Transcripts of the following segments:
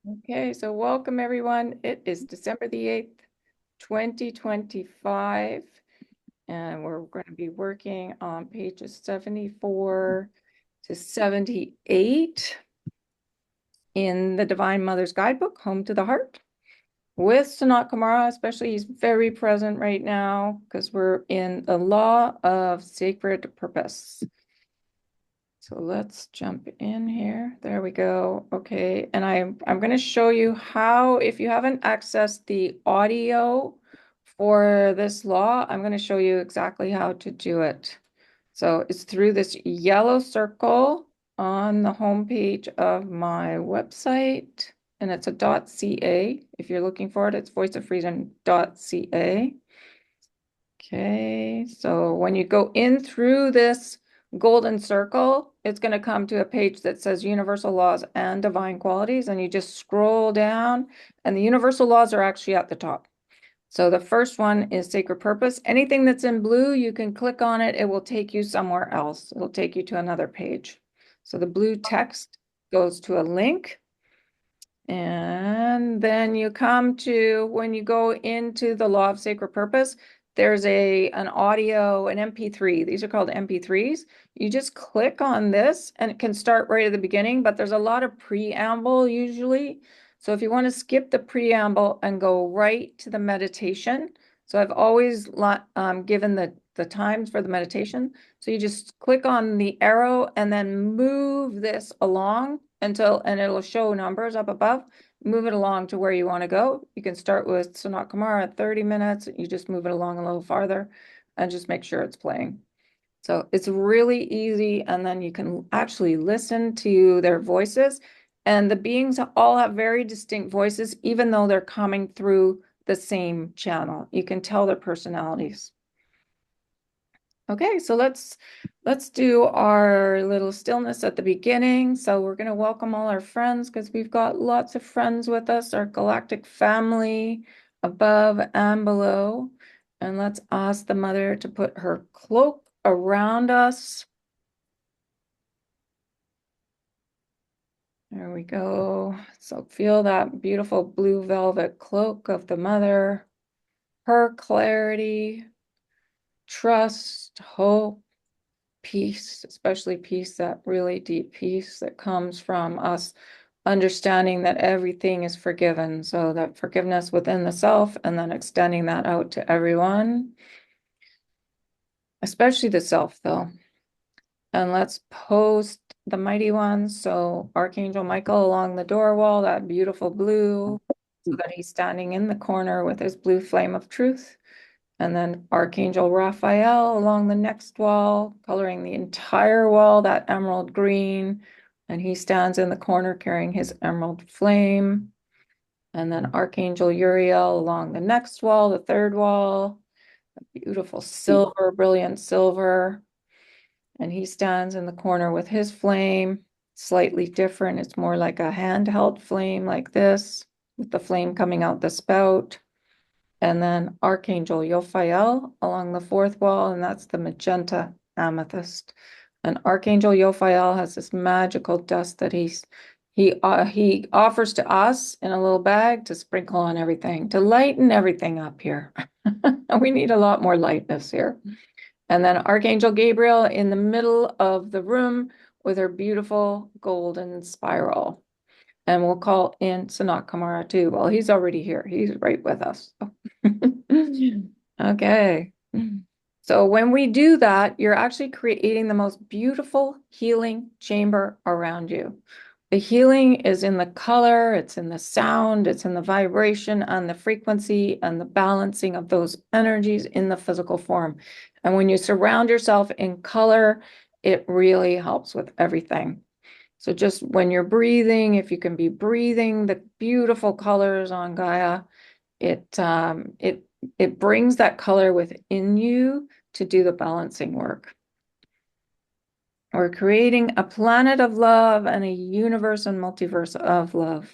Okay, so welcome everyone. It is December the 8th, 2025, and we're going to be working on pages 74 to 78 in the Divine Mother's Guidebook, Home to the Heart, with Sanat Kumara. Especially, he's very present right now because we're in the law of sacred purpose. So let's jump in here. There we go. Okay, and I'm going to show you how, if you haven't accessed the audio for this law, I'm going to show you exactly how to do it. So it's through this yellow circle on the homepage of my website, and it's a .ca. If you're looking for it, it's voiceofreason.ca. Okay, so when you go in through this golden circle, it's going to come to a page that says Universal Laws and Divine Qualities, and you just scroll down, and the universal laws are actually at the top. So the first one is Sacred Purpose. Anything that's in blue, you can click on it. It will take you somewhere else. It'll take you to another page. So the blue text goes to a link. And then you come to, when you go into the Law of Sacred Purpose, there's an audio, an MP3. These are called MP3s. You just click on this and it can start right at the beginning, but there's a lot of preamble usually. So if you want to skip the preamble and go right to the meditation, so I've always given the times for the meditation. So you just click on the arrow and then move this along and it'll show numbers up above. Move it along to where you want to go. You can start with Sanat Kumara at 30 minutes. You just move it along a little farther and just make sure it's playing. So it's really easy. And then you can actually listen to their voices. And the beings all have very distinct voices, even though they're coming through the same channel. You can tell their personalities. Okay, so let's do our little stillness at the beginning. So we're going to welcome all our friends because we've got lots of friends with us, our galactic family above and below. And let's ask the mother to put her cloak around us. There we go. So feel that beautiful blue velvet cloak of the mother, her clarity, trust, hope, peace, especially peace, that really deep peace that comes from us understanding that everything is forgiven. So that forgiveness within the self and then extending that out to everyone, especially the self though. And let's post the mighty ones. So Archangel Michael along the door wall, that beautiful blue, so that he's standing in the corner with his blue flame of truth. And then Archangel Raphael along the next wall, coloring the entire wall, that emerald green. And he stands in the corner carrying his emerald flame. And then Archangel Uriel along the next wall, the third wall, beautiful silver, brilliant silver. And he stands in the corner with his flame, slightly different. It's more like a handheld flame like this, with the flame coming out the spout. And then Archangel Yophael along the fourth wall, and that's the magenta amethyst. And Archangel Yophael has this magical dust that he offers to us in a little bag to sprinkle on everything, to lighten everything up here. We need a lot more lightness here. And then Archangel Gabriel in the middle of the room with her beautiful golden spiral. And we'll call in Sanat Kumara too. Well, he's already here. He's right with us. Okay. So when we do that, you're actually creating the most beautiful healing chamber around you. The healing is in the color, it's in the sound, it's in the vibration and the frequency and the balancing of those energies in the physical form. And when you surround yourself in color, it really helps with everything. So just when you're breathing, if you can be breathing the beautiful colors on Gaia, it brings that color within you to do the balancing work. We're creating a planet of love and a universe and multiverse of love.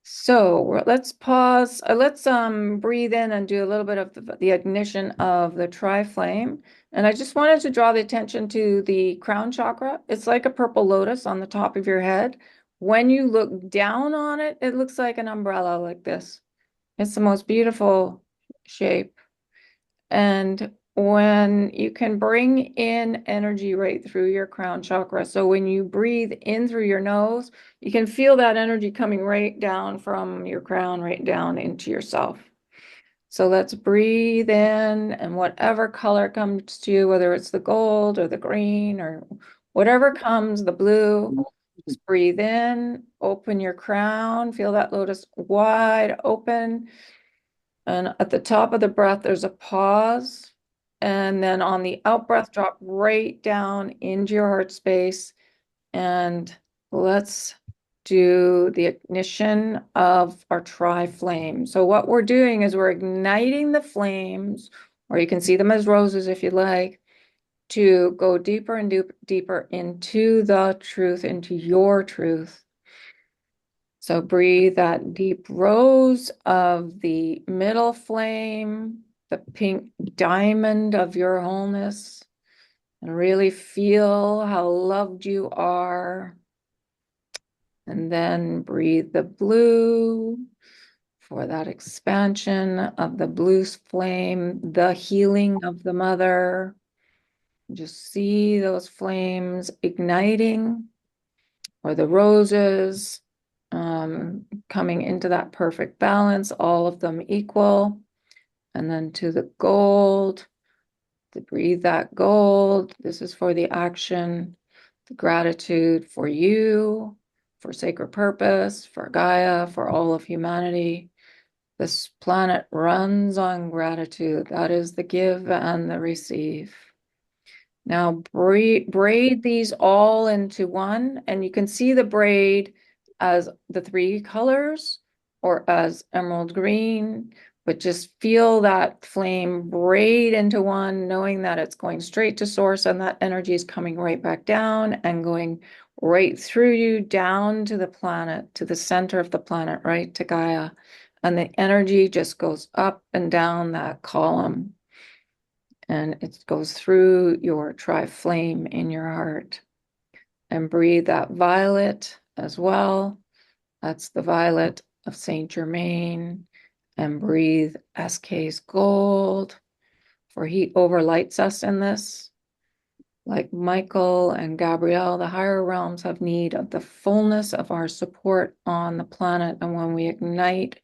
So let's pause. Let's breathe in and do a little bit of the ignition of the tri-flame. And I just wanted to draw the attention to the crown chakra. It's like a purple lotus on the top of your head when you look down on it, it looks like an umbrella like this. It's the most beautiful shape. And when you can bring in energy right through your crown chakra. So when you breathe in through your nose, you can feel that energy coming right down from your crown, right down into yourself. So let's breathe in, and whatever color comes to you, whether it's the gold or the green or whatever comes, the blue, just breathe in, open your crown, feel that lotus wide open. And at the top of the breath, there's a pause. And then on the out breath, drop right down into your heart space. And let's do the ignition of our tri-flame. So what we're doing is we're igniting the flames, or you can see them as roses if you like, to go deeper and deeper into the truth, into your truth. So breathe that deep rose of the middle flame, the pink diamond of your wholeness, and really feel how loved you are. And then breathe the blue for that expansion of the blue flame, the healing of the mother. Just see those flames igniting, or the roses coming into that perfect balance, all of them equal. And then to the gold, to breathe that gold. This is for the action, the gratitude for you, for sacred purpose, for Gaia, for all of humanity. This planet runs on gratitude. That is the give and the receive. Now braid these all into one, and you can see the braid as the three colors or as emerald green, but just feel that flame braid into one, knowing that it's going straight to source and that energy is coming right back down and going right through you down to the planet, to the center of the planet, right to Gaia. And the energy just goes up and down that column. And it goes through your tri-flame in your heart. And breathe that violet as well. That's the violet of Saint Germain. And breathe SK's gold, for he overlights us in this. Like Michael and Gabrielle, the higher realms have need of the fullness of our support on the planet. And when we ignite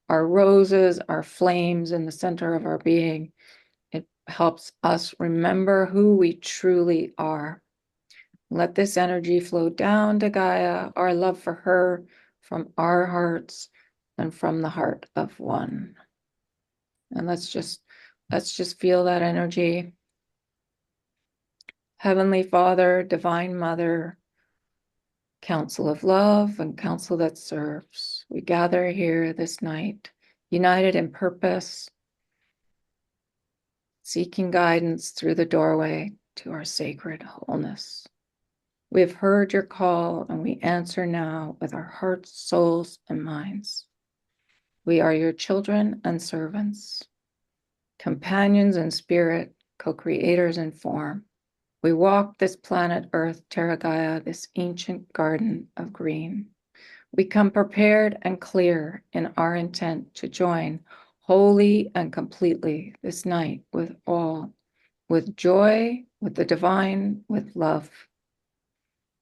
our roses, our flames in the center of our being, it helps us remember who we truly are. Let this energy flow down to Gaia, our love for her, from our hearts and from the heart of one. And let's just feel that energy. Heavenly Father, Divine Mother, Council of Love and Council that serves, we gather here this night, united in purpose, seeking guidance through the doorway to our sacred wholeness. We have heard your call, and we answer now with our hearts, souls, and minds. We are your children and servants, companions in spirit, co-creators in form. We walk this planet Earth, Terra Gaia, this ancient garden of green. We come prepared and clear in our intent to join wholly and completely this night with all, with joy, with the divine, with love.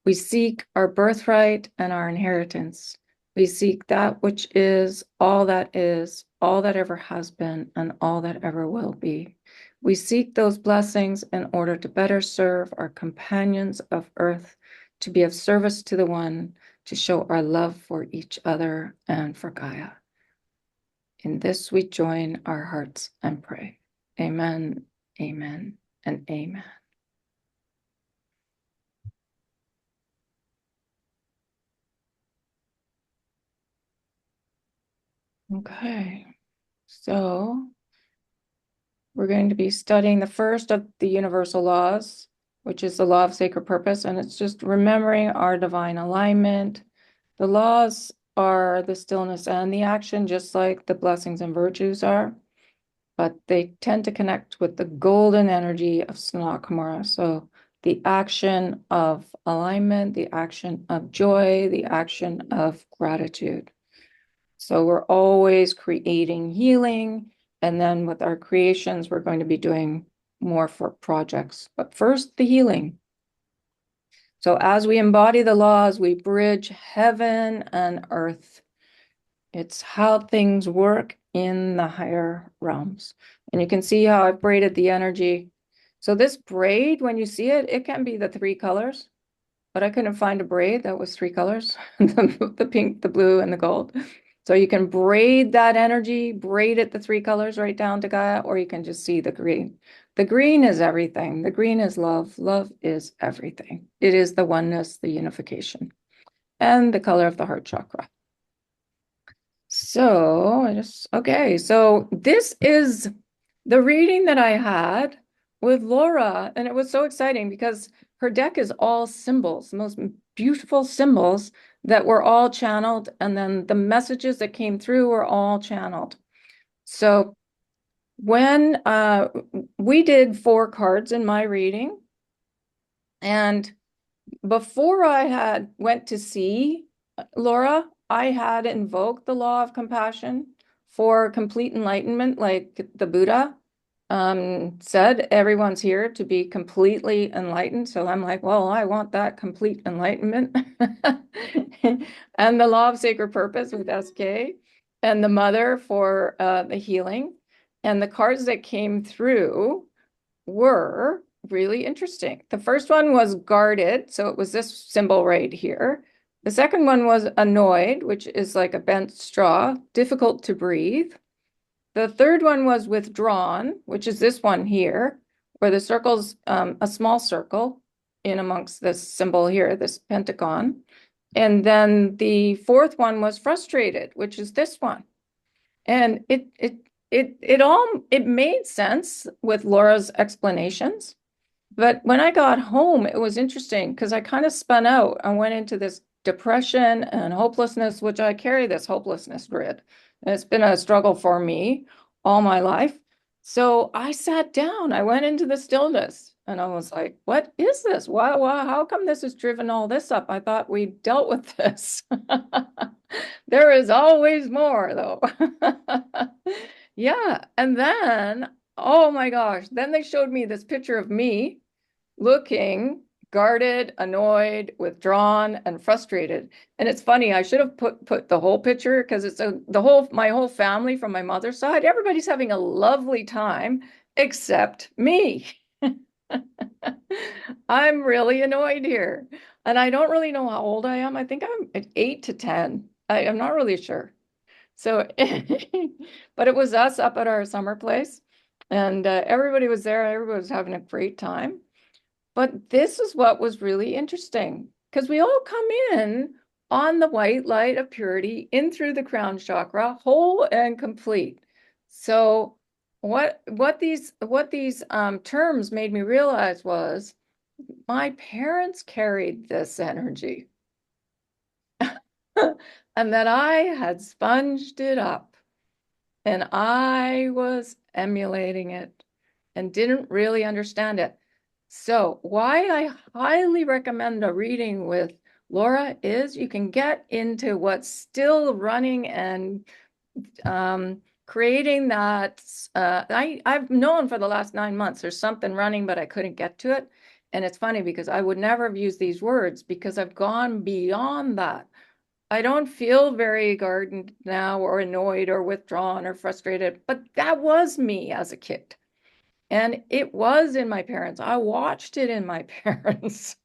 We seek our birthright and our inheritance. We seek that which is, all that ever has been, and all that ever will be. We seek those blessings in order to better serve our companions of earth, to be of service to the one, to show our love for each other and for Gaia. In this we join our hearts and pray. Amen, amen, and amen. Okay, so we're going to be studying the first of the universal laws, which is the law of sacred purpose, and it's just remembering our divine alignment. The laws are the stillness and the action, just like the blessings and virtues are, but they tend to connect with the golden energy of Sanat Kumara. So the action of alignment, the action of joy, the action of gratitude. So we're always creating healing. And then with our creations, we're going to be doing more for projects. But first, the healing. So as we embody the laws, we bridge heaven and earth. It's how things work in the higher realms. And you can see how I've braided the energy. So this braid, when you see it, it can be the 3 colors, but I couldn't find a braid that was 3 colors, the pink, the blue, and the gold. So you can braid that energy, braid it the 3 colors right down to Gaia, or you can just see the green. The green is everything. The green is love. Love is everything. It is the oneness, the unification, and the color of the heart chakra. So okay. So this is the reading that I had with Laura, and it was so exciting because her deck is all symbols, the most beautiful symbols that were all channeled, and then the messages that came through were all channeled. So when we did 4 cards in my reading, and before I had went to see Laura, I had invoked the law of compassion for complete enlightenment, like the Buddha said, everyone's here to be completely enlightened. So I'm like, well, I want that complete enlightenment. And the law of sacred purpose with SK, and the mother for the healing. And the cards that came through were really interesting. The first one was guarded, so it was this symbol right here. The second one was annoyed, which is like a bent straw, difficult to breathe. The third one was withdrawn, which is this one here, where the circle's a small circle in amongst this symbol here, this pentagon. And then the fourth one was frustrated, which is this one. And it made sense with Laura's explanations. But when I got home, it was interesting because I kind of spun out. I went into this depression and hopelessness, which I carry this hopelessness grid. And it's been a struggle for me all my life. So I sat down, I went into the stillness, and I was like, what is this? How come this has driven all this up? I thought we dealt with this. There is always more, though. Yeah. And then, oh my gosh, then they showed me this picture of me looking guarded, annoyed, withdrawn, and frustrated. And it's funny, I should have put the whole picture because it's my whole family from my mother's side. Everybody's having a lovely time except me. I'm really annoyed here. And I don't really know how old I am. I think I'm at 8 to 10. I'm not really sure. So, but it was us up at our summer place, and everybody was there. Everybody was having a great time. But this is what was really interesting because we all come in on the white light of purity in through the crown chakra, whole and complete. So what these terms made me realize was my parents carried this energy and that I had sponged it up and I was emulating it and didn't really understand it. So why I highly recommend a reading with Laura is you can get into what's still running and creating that. I've known for the last 9 months there's something running, but I couldn't get to it. And it's funny because I would never have used these words because I've gone beyond that. I don't feel very guarded now or annoyed or withdrawn or frustrated, but that was me as a kid. And it was in my parents. I watched it in my parents.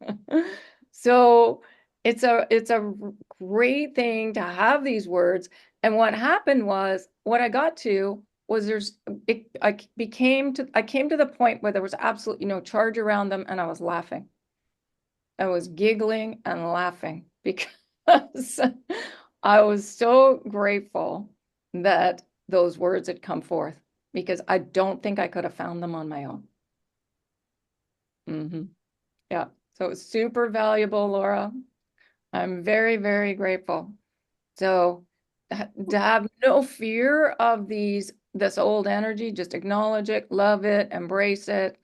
So it's a great thing to have these words. And what happened was what I got to was I came to the point where there was absolutely no charge around them and I was laughing. I was giggling and laughing because I was so grateful that those words had come forth because I don't think I could have found them on my own. Yeah. So it's super valuable, Laura. I'm very, very grateful. So to have no fear of this old energy, just acknowledge it, love it, embrace it.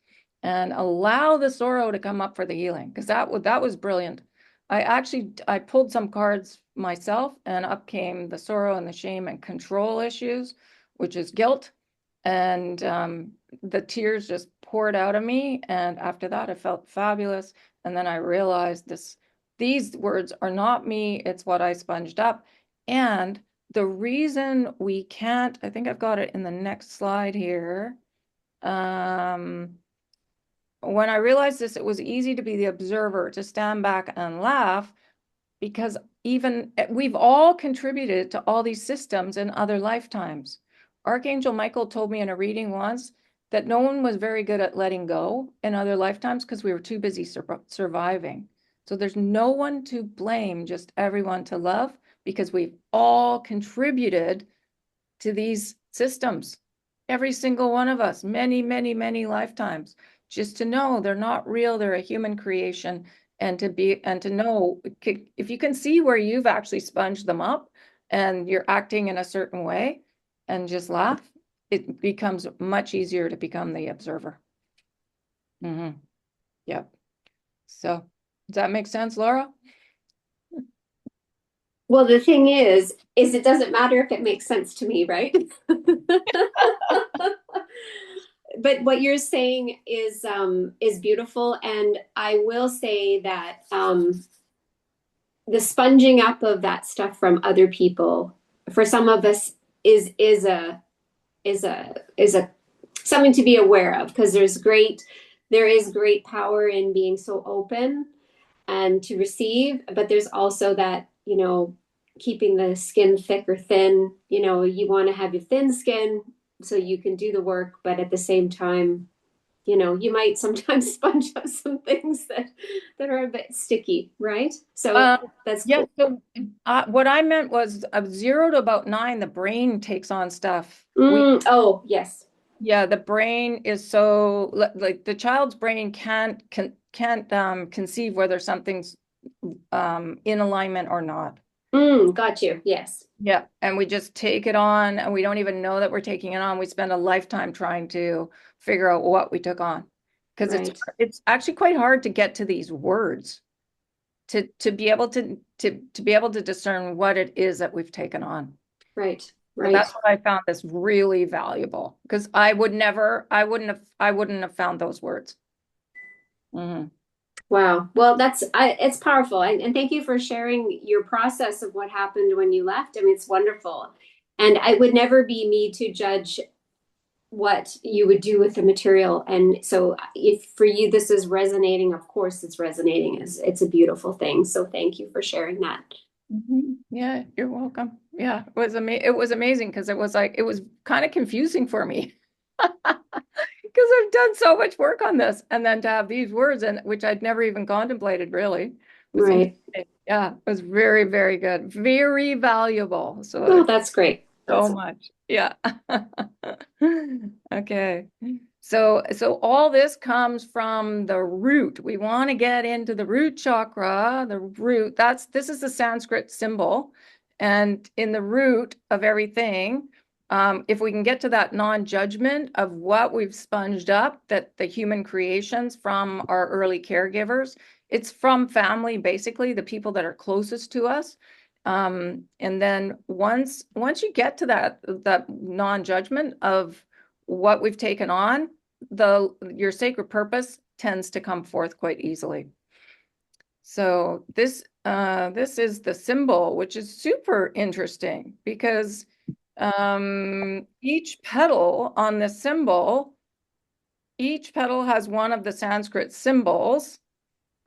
and allow the sorrow to come up for the healing, because that was brilliant. I pulled some cards myself, and up came the sorrow and the shame and control issues, which is guilt. And the tears just poured out of me. And after that, I felt fabulous. And then I realized these words are not me, it's what I sponged up. And the reason we can't, I think I've got it in the next slide here. When I realized this, it was easy to be the observer, to stand back and laugh, because even we've all contributed to all these systems in other lifetimes. Archangel Michael told me in a reading once that no one was very good at letting go in other lifetimes because we were too busy surviving. So there's no one to blame, just everyone to love, because we've all contributed to these systems. Every single one of us, many, many, many lifetimes. Just to know they're not real, they're a human creation, and to know if you can see where you've actually sponged them up and you're acting in a certain way and just laugh, it becomes much easier to become the observer. Yep. So does that make sense, Laura? Well, the thing is it doesn't matter if it makes sense to me, right? But what you're saying is beautiful, and I will say that the sponging up of that stuff from other people for some of us is a is a something to be aware of, because there is great power in being so open and to receive, but there's also that, keeping the skin thick or thin. You want to have your thin skin so you can do the work, but at the same time, you might sometimes sponge up some things that are a bit sticky, right? So that's Yeah. cool. So what I meant was 0 to about 9, the brain takes on stuff. Oh, yes. Yeah, the brain is so like the child's brain can't conceive whether something's in alignment or not. Got you. Yes. Yeah, and we just take it on, and we don't even know that we're taking it on. We spend a lifetime trying to figure out what we took on, because Right. it's actually quite hard to get to these words to be able to be able to discern what it is that we've taken on. Right. So Right. that's what I found this really valuable, because I wouldn't have found those words. Mhm. Wow. Well, it's powerful. And thank you for sharing your process of what happened when you left. I mean, it's wonderful. And it would never be me to judge what you would do with the material. And so if for you this is resonating, of course it's resonating. It's a beautiful thing. So thank you for sharing that. Yeah, you're welcome. Yeah, it was amazing, because it was kind of confusing for me because I've done so much work on this, and then to have these words, and which I'd never even contemplated really, was Right. interesting. Yeah, it was very, very good, very valuable. So Oh, that's great. so That's much. Yeah. Okay. So all this comes from the root. We want to get into the root chakra, the root. This is the Sanskrit symbol. And in the root of everything, if we can get to that non-judgment of what we've sponged up, that the human creations from our early caregivers, it's from family, basically, the people that are closest to us. And then once you get to that non-judgment of what we've taken on, your sacred purpose tends to come forth quite easily. So this is the symbol, which is super interesting, because each petal on the symbol, each petal has one of the Sanskrit symbols,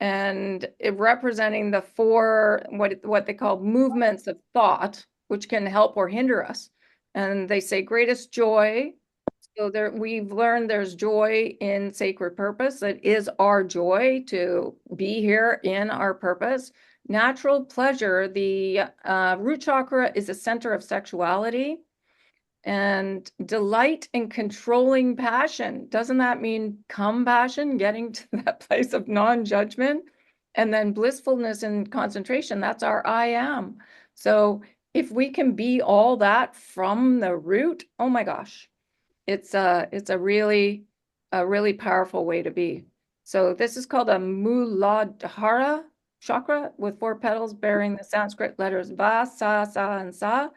and it representing the four what they call movements of thought, which can help or hinder us. And they say greatest joy. So there, we've learned there's joy in sacred purpose. It is our joy to be here in our purpose. Natural pleasure, the root chakra is a center of sexuality. And delight in controlling passion. Doesn't that mean compassion, getting to that place of non-judgment? And then blissfulness and concentration, that's our I am. So if we can be all that from the root, oh my gosh, it's a really a really powerful way to be. So this is called a Muladhara chakra with 4 petals bearing the Sanskrit letters Va, Sa, Sa, and Sa.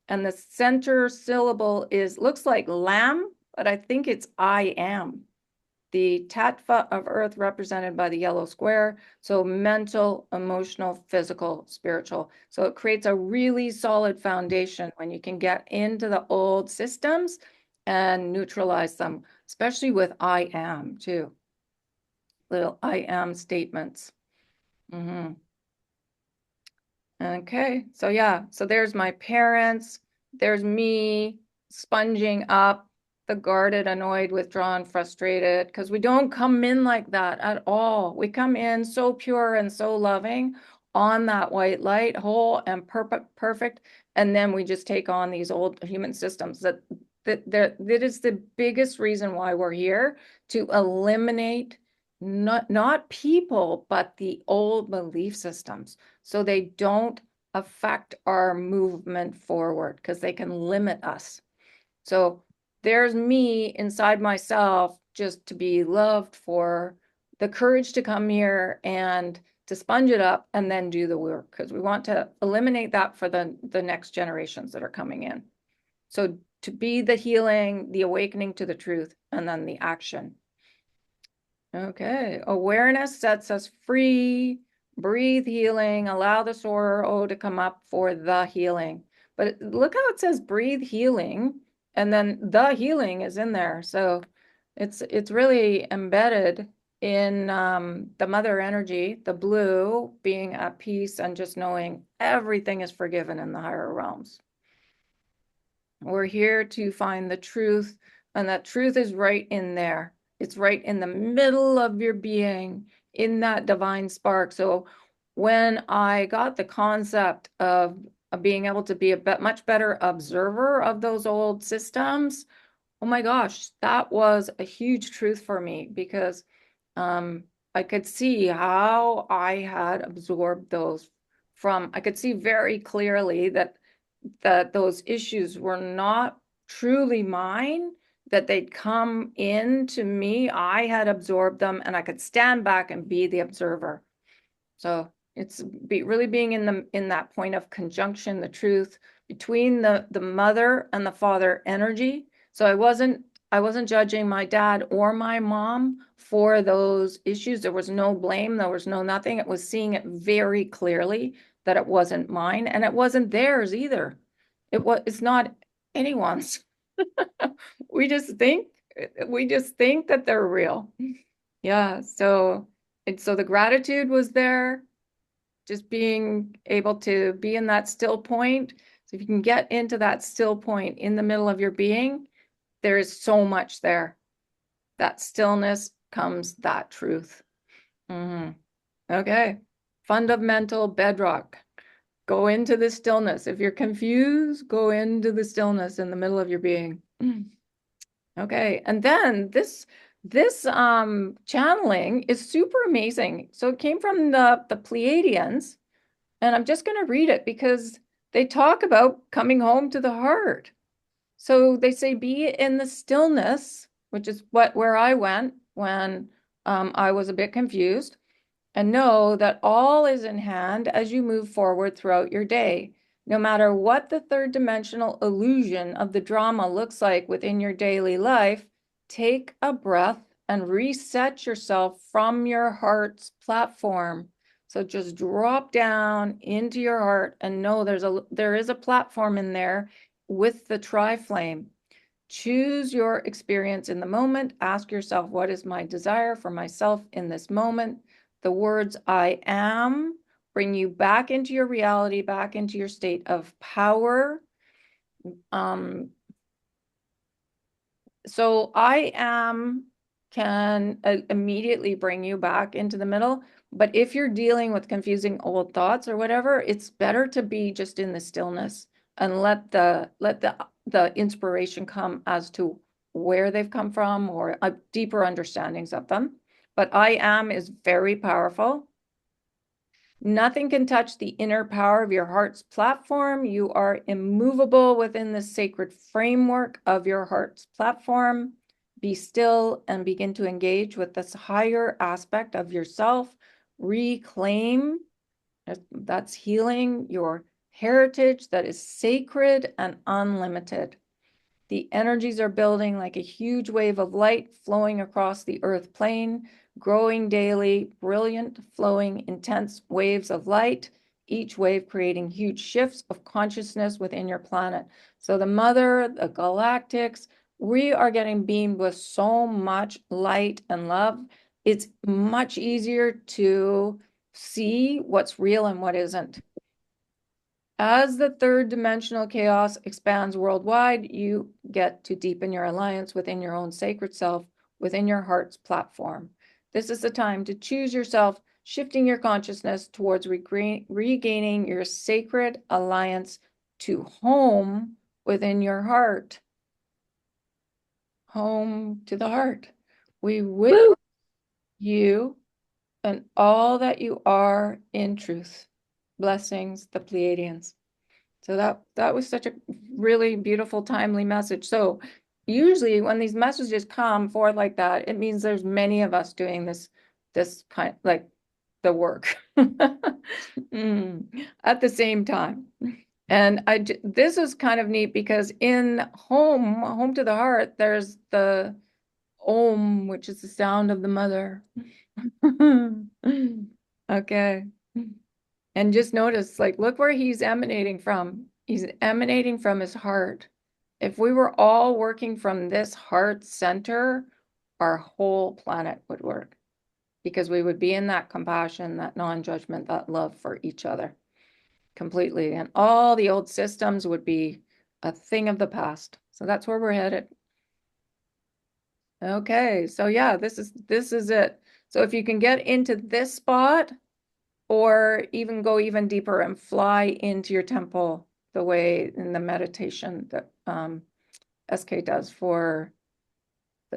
And the center syllable is looks like lamb, but I think it's I am. The tattva of earth represented by the yellow square. So mental, emotional, physical, spiritual. So it creates a really solid foundation when you can get into the old systems and neutralize them, especially with I am too. Little I am statements. Mm-hmm. Okay, so yeah, so there's my parents, there's me sponging up the guarded, annoyed, withdrawn, frustrated, because we don't come in like that at all. We come in so pure and so loving on that white light, whole and perfect, and then we just take on these old human systems that is the biggest reason why we're here, to eliminate not people, but the old belief systems so they don't affect our movement forward because they can limit us. So there's me inside myself just to be loved for the courage to come here and to sponge it up and then do the work because we want to eliminate that for the next generations that are coming in. So to be the healing, the awakening to the truth, and then the action. Okay, awareness sets us free. Breathe healing, allow the sorrow to come up for the healing. But look how it says breathe healing, and then the healing is in there. So it's really embedded in the mother energy, the blue being at peace and just knowing everything is forgiven in the higher realms. We're here to find the truth, and that truth is right in there. It's right in the middle of your being, in that divine spark. So when I got the concept of being able to be a much better observer of those old systems, oh my gosh, that was a huge truth for me because um, I could see how I had absorbed those I could see very clearly that those issues were not truly mine, that they'd come into me. I had absorbed them and I could stand back and be the observer. So it's really being in that point of conjunction, the truth between the mother and the father energy. So I wasn't judging my dad or my mom for those issues. There was no blame, there was no nothing. It was seeing it very clearly that it wasn't mine and it wasn't theirs either. It's not anyone's. We just think that they're real. Yeah, so the gratitude was there, just being able to be in that still point. So if you can get into that still point in the middle of your being, there is so much there. That stillness comes that truth. Mm-hmm. Okay. Fundamental bedrock. Go into the stillness. If you're confused, go into the stillness in the middle of your being. Okay. And then this channeling is super amazing. So it came from the Pleiadians, and I'm just going to read it because they talk about coming home to the heart. So they say, be in the stillness, which is where I went when I was a bit confused, and know that all is in hand as you move forward throughout your day. No matter what the third dimensional illusion of the drama looks like within your daily life, take a breath and reset yourself from your heart's platform. So just drop down into your heart and know there is a platform in there with the tri-flame. Choose your experience in the moment. Ask yourself, what is my desire for myself in this moment? The words I am bring you back into your reality, back into your state of power. So I am can immediately bring you back into the middle. But if you're dealing with confusing old thoughts or whatever, it's better to be just in the stillness and let the inspiration come as to where they've come from or a deeper understandings of them. But I am is very powerful. Nothing can touch the inner power of your heart's platform. You are immovable within the sacred framework of your heart's platform. Be still and begin to engage with this higher aspect of yourself. Reclaim, that's healing your heritage that is sacred and unlimited. The energies are building like a huge wave of light flowing across the earth plane, growing daily, brilliant, flowing, intense waves of light, each wave creating huge shifts of consciousness within your planet. So the mother, the galactics, we are getting beamed with so much light and love. It's much easier to see what's real and what isn't. As the third dimensional chaos expands worldwide, you get to deepen your alliance within your own sacred self, within your heart's platform. This is the time to choose yourself, shifting your consciousness towards regaining your sacred alliance to home within your heart. Home to the heart. We wish Woo! you and all that you are in truth. Blessings, the Pleiadians. So that was such a really beautiful, timely message. So usually when these messages come forth like that, it means there's many of us doing this kind like the work at the same time. And this is kind of neat because in home to the heart, there's the Om, which is the sound of the mother. Okay. And just notice, like, look where he's emanating from. He's emanating from his heart. If we were all working from this heart center, our whole planet would work because we would be in that compassion, that non-judgment, that love for each other completely. And all the old systems would be a thing of the past. So that's where we're headed. Okay, so yeah, this is it. So if you can get into this spot, or even go even deeper and fly into your temple the way in the meditation that SK does for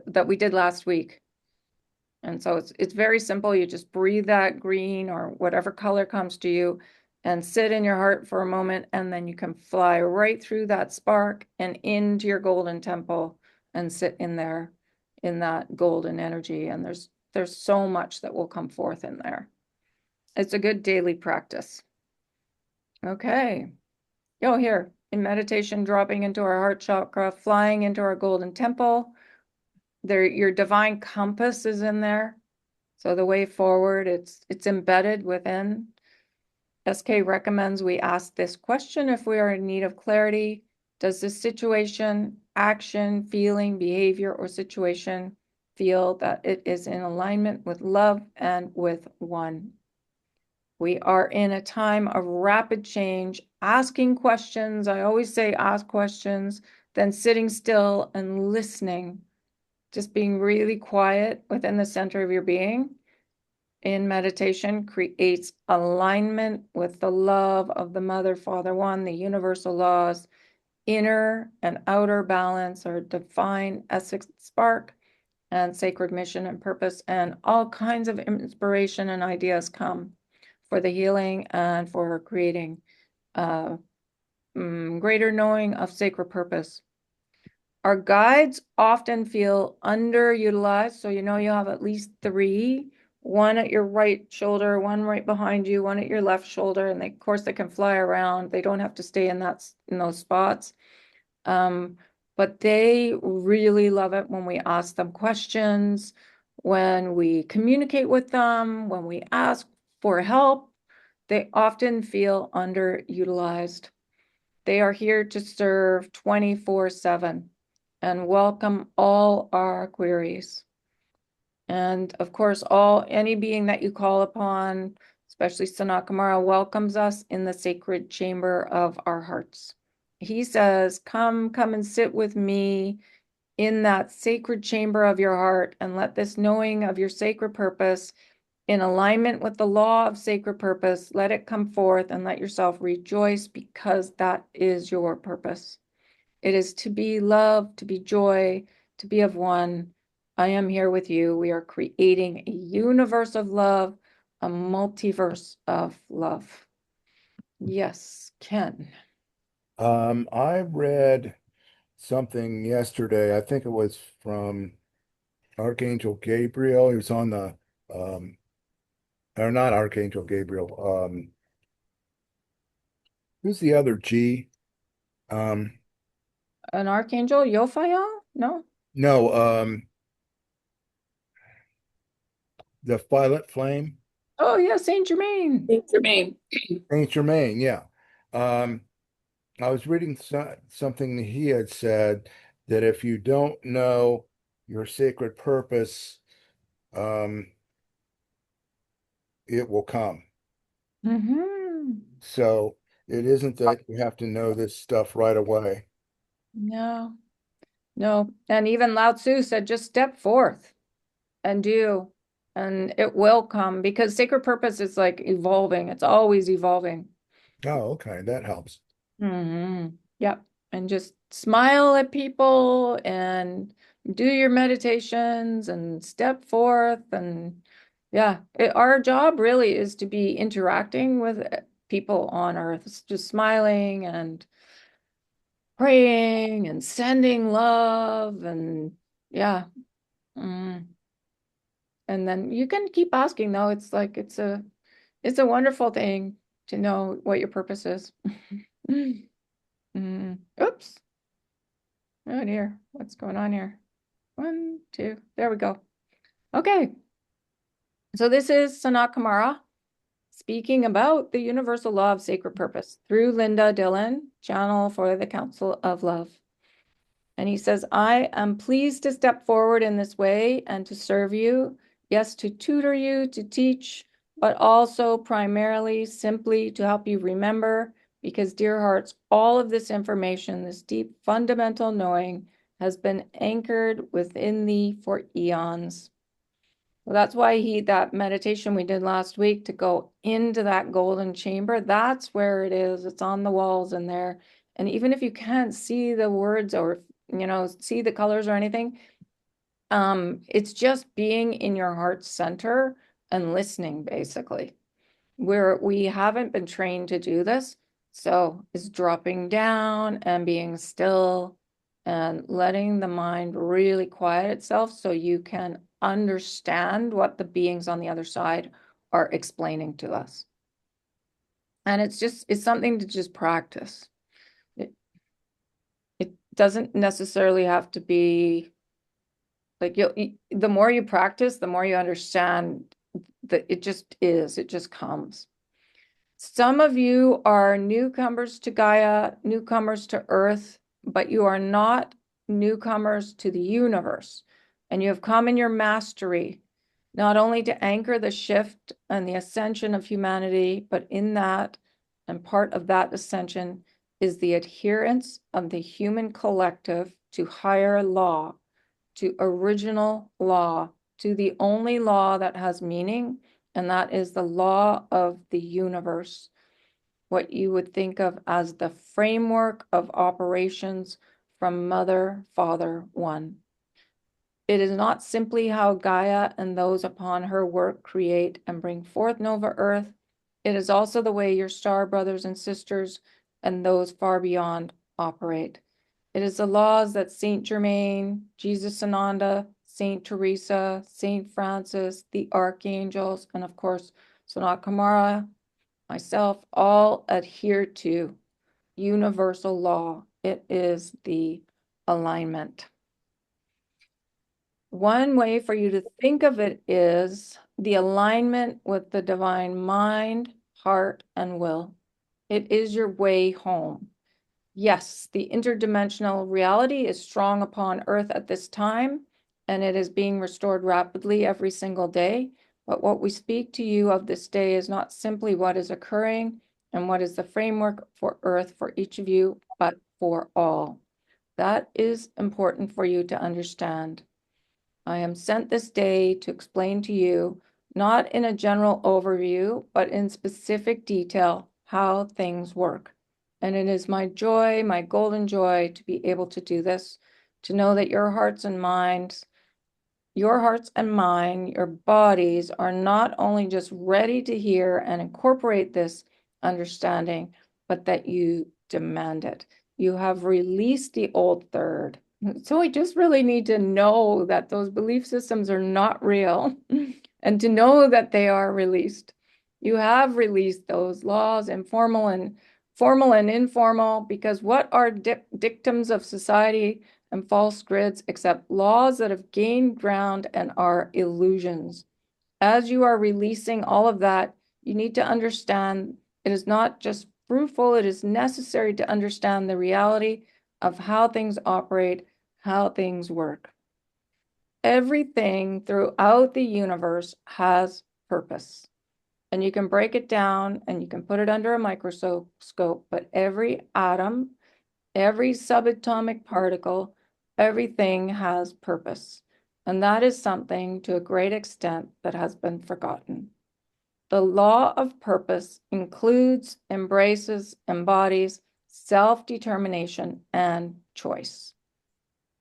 that we did last week. And so it's very simple. You just breathe that green or whatever color comes to you and sit in your heart for a moment, and then you can fly right through that spark and into your golden temple and sit in there in that golden energy. And there's so much that will come forth in there. It's a good daily practice. Okay. Oh, here in meditation, dropping into our heart chakra, flying into our golden temple. There, your divine compass is in there. So the way forward, it's embedded within. SK recommends we ask this question if we are in need of clarity. Does this situation, action, feeling, behavior, or situation feel that it is in alignment with love and with one? We are in a time of rapid change, asking questions. I always say ask questions, then sitting still and listening, just being really quiet within the center of your being in meditation creates alignment with the love of the Mother, Father, One, the universal laws, inner and outer balance, our divine essence spark, and sacred mission and purpose, and all kinds of inspiration and ideas come for the healing and for creating greater knowing of sacred purpose. Our guides often feel underutilized, so you know you have at least three, one at your right shoulder, one right behind you, one at your left shoulder, and of course they can fly around. They don't have to stay in those spots. But they really love it when we ask them questions, when we communicate with them, when we ask for help. They often feel underutilized. They are here to serve 24/7 and welcome all our queries. And of course, any being that you call upon, especially Sanakamara, welcomes us in the sacred chamber of our hearts. He says, come and sit with me in that sacred chamber of your heart and let this knowing of your sacred purpose in alignment with the law of sacred purpose, let it come forth and let yourself rejoice because that is your purpose. It is to be love, to be joy, to be of one. I am here with you. We are creating a universe of love, a multiverse of love. Yes, Ken. I read something yesterday. I think it was from Archangel Gabriel. He was on the or not Archangel Gabriel. Who's the other G? Um, An archangel, Yophael? No? no, the Violet Flame, Oh, yeah, Saint Germain. Saint Germain. Saint Germain. Yeah. Um, I was reading something that he had said that if you don't know your sacred purpose, um, it will come. Hmm. So it isn't that you have to know this stuff right away. No, no. And even Lao Tzu said, just step forth and do, and it will come because sacred purpose is like evolving. It's always evolving. Oh, okay, that helps. Yep. And just smile at people and do your meditations and step forth. And yeah, our job really is to be interacting with people on earth. It's just smiling and praying and sending love and yeah. Mm. And then you can keep asking though. It's like it's a wonderful thing to know what your purpose is. Oops. Oh dear. What's going on here? One, two. There we go. Okay. So this is Sanat Kumara speaking about the universal law of sacred purpose through Linda Dillon, channel for the Council of Love. And he says, I am pleased to step forward in this way and to serve you. Yes, to tutor you, to teach, but also primarily simply to help you remember, because, dear hearts, all of this information, this deep fundamental knowing, has been anchored within thee for eons. Well, that's why that meditation we did last week to go into that golden chamber, that's where it is. It's on the walls in there. And even if you can't see the words or, see the colors or anything, it's just being in your heart center and listening, basically. We haven't been trained to do this. So it's dropping down and being still and letting the mind really quiet itself so you can understand what the beings on the other side are explaining to us. And it's something to just practice. It, it doesn't necessarily have to be like the more you practice, the more you understand that it just comes. Some of you are newcomers to Gaia, newcomers to Earth, but you are not newcomers to the universe. And you have come in your mastery, not only to anchor the shift and the ascension of humanity, but in that, and part of that ascension is the adherence of the human collective to higher law, to original law, to the only law that has meaning, and that is the law of the universe, what you would think of as the framework of operations from Mother, Father, One. It is not simply how Gaia and those upon her work create and bring forth Nova Earth. It is also the way your star brothers and sisters and those far beyond operate. It is the laws that Saint Germain, Jesus Ananda, Saint Teresa, Saint Francis, the archangels, and of course, Sanat Kumara, myself, all adhere to universal law. It is the alignment. One way for you to think of it is the alignment with the divine mind, heart, and will. It is your way home. Yes, the interdimensional reality is strong upon Earth at this time, and it is being restored rapidly every single day. But what we speak to you of this day is not simply what is occurring and what is the framework for Earth for each of you, but for all. That is important for you to understand. I am sent this day to explain to you, not in a general overview, but in specific detail, how things work. And it is my joy, my golden joy, to be able to do this, to know that your hearts and minds, your hearts and mine, your bodies are not only just ready to hear and incorporate this understanding, but that you demand it. You have released the old third. So we just really need to know that those belief systems are not real and to know that they are released. You have released those laws, informal and formal and informal, because what are dictums of society and false grids except laws that have gained ground and are illusions? As you are releasing all of that, you need to understand it is not just fruitful, it is necessary to understand the reality of how things operate, how things work. Everything throughout the universe has purpose. And you can break it down and you can put it under a microscope, but every atom, every subatomic particle, everything has purpose. And that is something to a great extent that has been forgotten. The law of purpose includes, embraces, embodies self-determination and choice.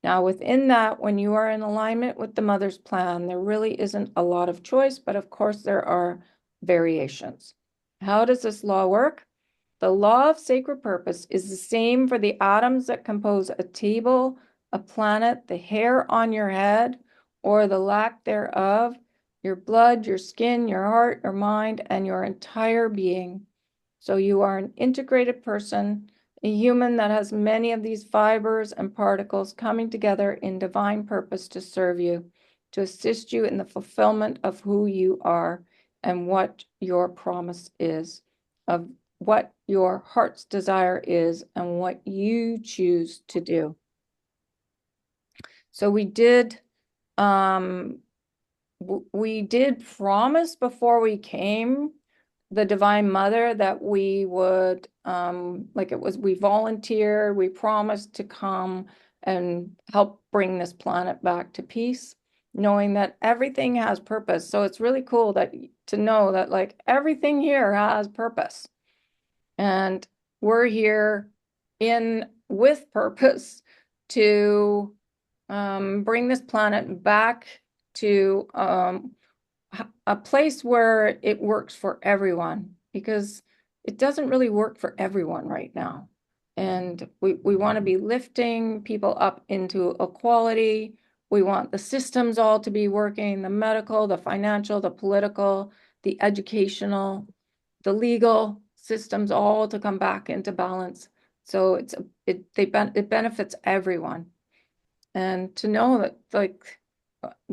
Now, within that, when you are in alignment with the mother's plan, there really isn't a lot of choice, but of course there are variations. How does this law work? The law of sacred purpose is the same for the atoms that compose a table, a planet, the hair on your head, or the lack thereof, your blood, your skin, your heart, your mind, and your entire being. So you are an integrated person, a human that has many of these fibers and particles coming together in divine purpose to serve you, to assist you in the fulfillment of who you are and what your promise is, of what your heart's desire is and what you choose to do. So we did promise before we came the Divine Mother that we would, we volunteered, we promised to come and help bring this planet back to peace, knowing that everything has purpose. So it's really cool to know that like everything here has purpose. And we're here with purpose to bring this planet back to a place where it works for everyone, because it doesn't really work for everyone right now. And we want to be lifting people up into equality. We want the systems all to be working, the medical, the financial, the political, the educational, the legal systems all to come back into balance. So it benefits everyone. And to know that like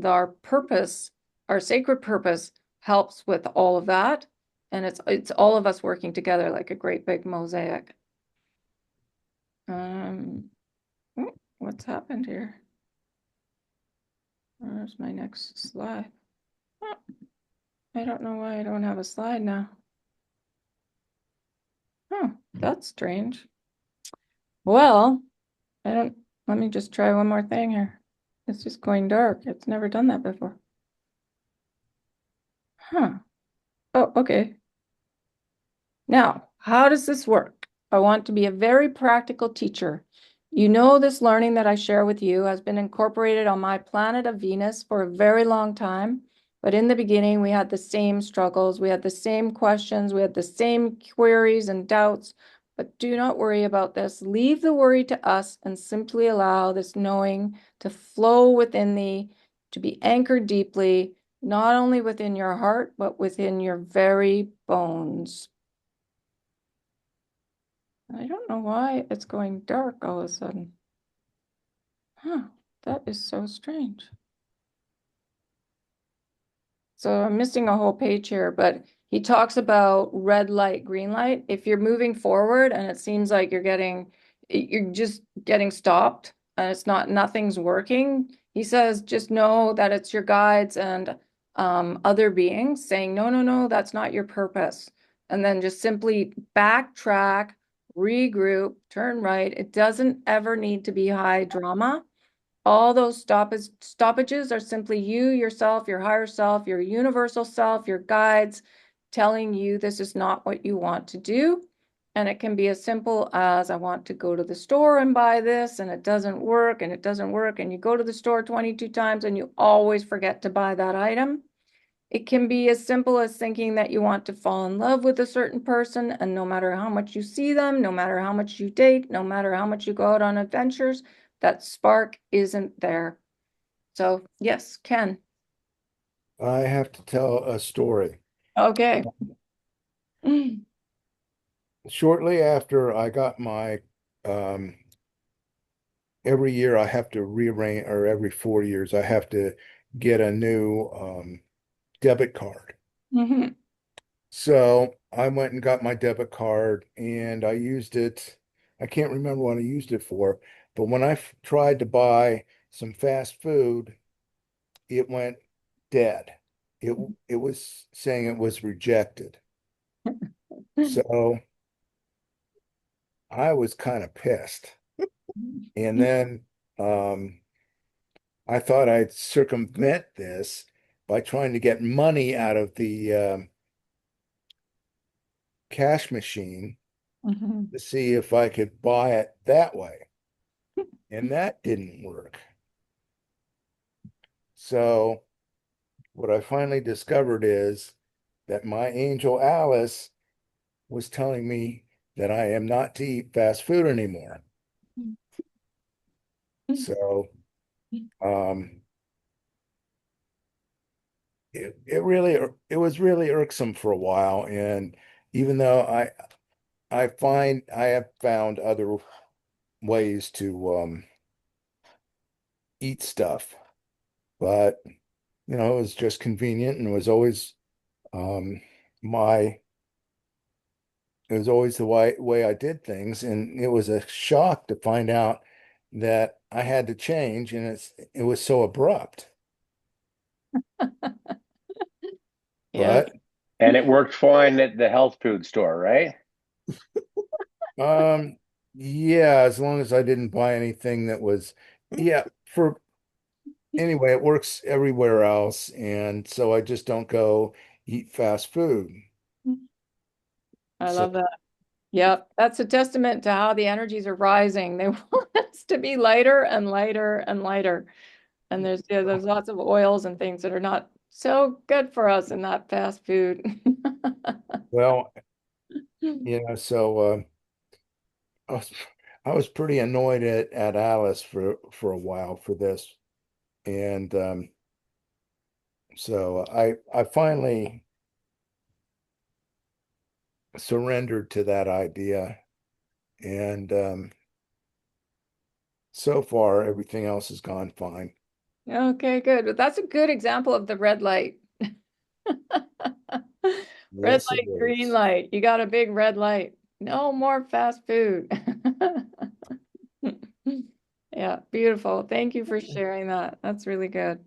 our purpose, our sacred purpose helps with all of that. And it's all of us working together like a great big mosaic. What's happened here? Where's my next slide? I don't know why I don't have a slide now. Huh, that's strange. Well, let me just try one more thing here. It's just going dark. It's never done that before. Huh. Oh, okay. Now, how does this work? I want to be a very practical teacher. You know, this learning that I share with you has been incorporated on my planet of Venus for a very long time. But in the beginning, we had the same struggles. We had the same questions. We had the same queries and doubts. But do not worry about this. Leave the worry to us and simply allow this knowing to flow within thee, to be anchored deeply, not only within your heart, but within your very bones. I don't know why it's going dark all of a sudden. Huh, that is so strange. So I'm missing a whole page here, but he talks about red light, green light. If you're moving forward and it seems like you're just getting stopped and nothing's working, he says, just know that it's your guides and other beings saying, no, no, no, that's not your purpose. And then just simply backtrack, regroup, turn right. It doesn't ever need to be high drama. All those stoppages are simply you, yourself, your higher self, your universal self, your guides telling you this is not what you want to do. And it can be as simple as I want to go to the store and buy this and it doesn't work and it doesn't work. And you go to the store 22 times and you always forget to buy that item. It can be as simple as thinking that you want to fall in love with a certain person, and no matter how much you see them, no matter how much you date, no matter how much you go out on adventures, that spark isn't there. So yes, Ken. I have to tell a story. Okay. Mm. Shortly after I got my, um, every year I have to rearrange, or every 4 years, I have to get a new debit card. Mhm. So I went and got my debit card and I used it. I can't remember what I used it for, but when I tried to buy some fast food, it went dead. It was saying it was rejected. So I was kind of pissed. And then um, I thought I'd circumvent this by trying to get money out of the cash machine Mhm. to see if I could buy it that way. And that didn't work. So what I finally discovered is that my angel Alice was telling me that I am not to eat fast food anymore. So um, it was really irksome for a while. And even though I have found other ways to eat stuff, but it was just convenient and it was always um, my it was always the way I did things, and it was a shock to find out that I had to change, and it was so abrupt. Yeah. But And it worked fine at the health food store, right? um, yeah, as long as I didn't buy anything that was, yeah, for anyway, it works everywhere else, and so I just don't go eat fast food. I So, love that. Yep. That's a testament to how the energies are rising. They want us to be lighter and lighter and lighter. And there's lots of oils and things that are not so good for us in that fast food. well, so I was I was pretty annoyed at Alice for a while for this. And so I finally surrendered to that idea. And so far, everything else has gone fine. Okay, good. But that's a good example of the red light. Red Yes, it light, green is. light. You got a big red light. No more fast food. Yeah, beautiful. Thank you for sharing that. That's really good.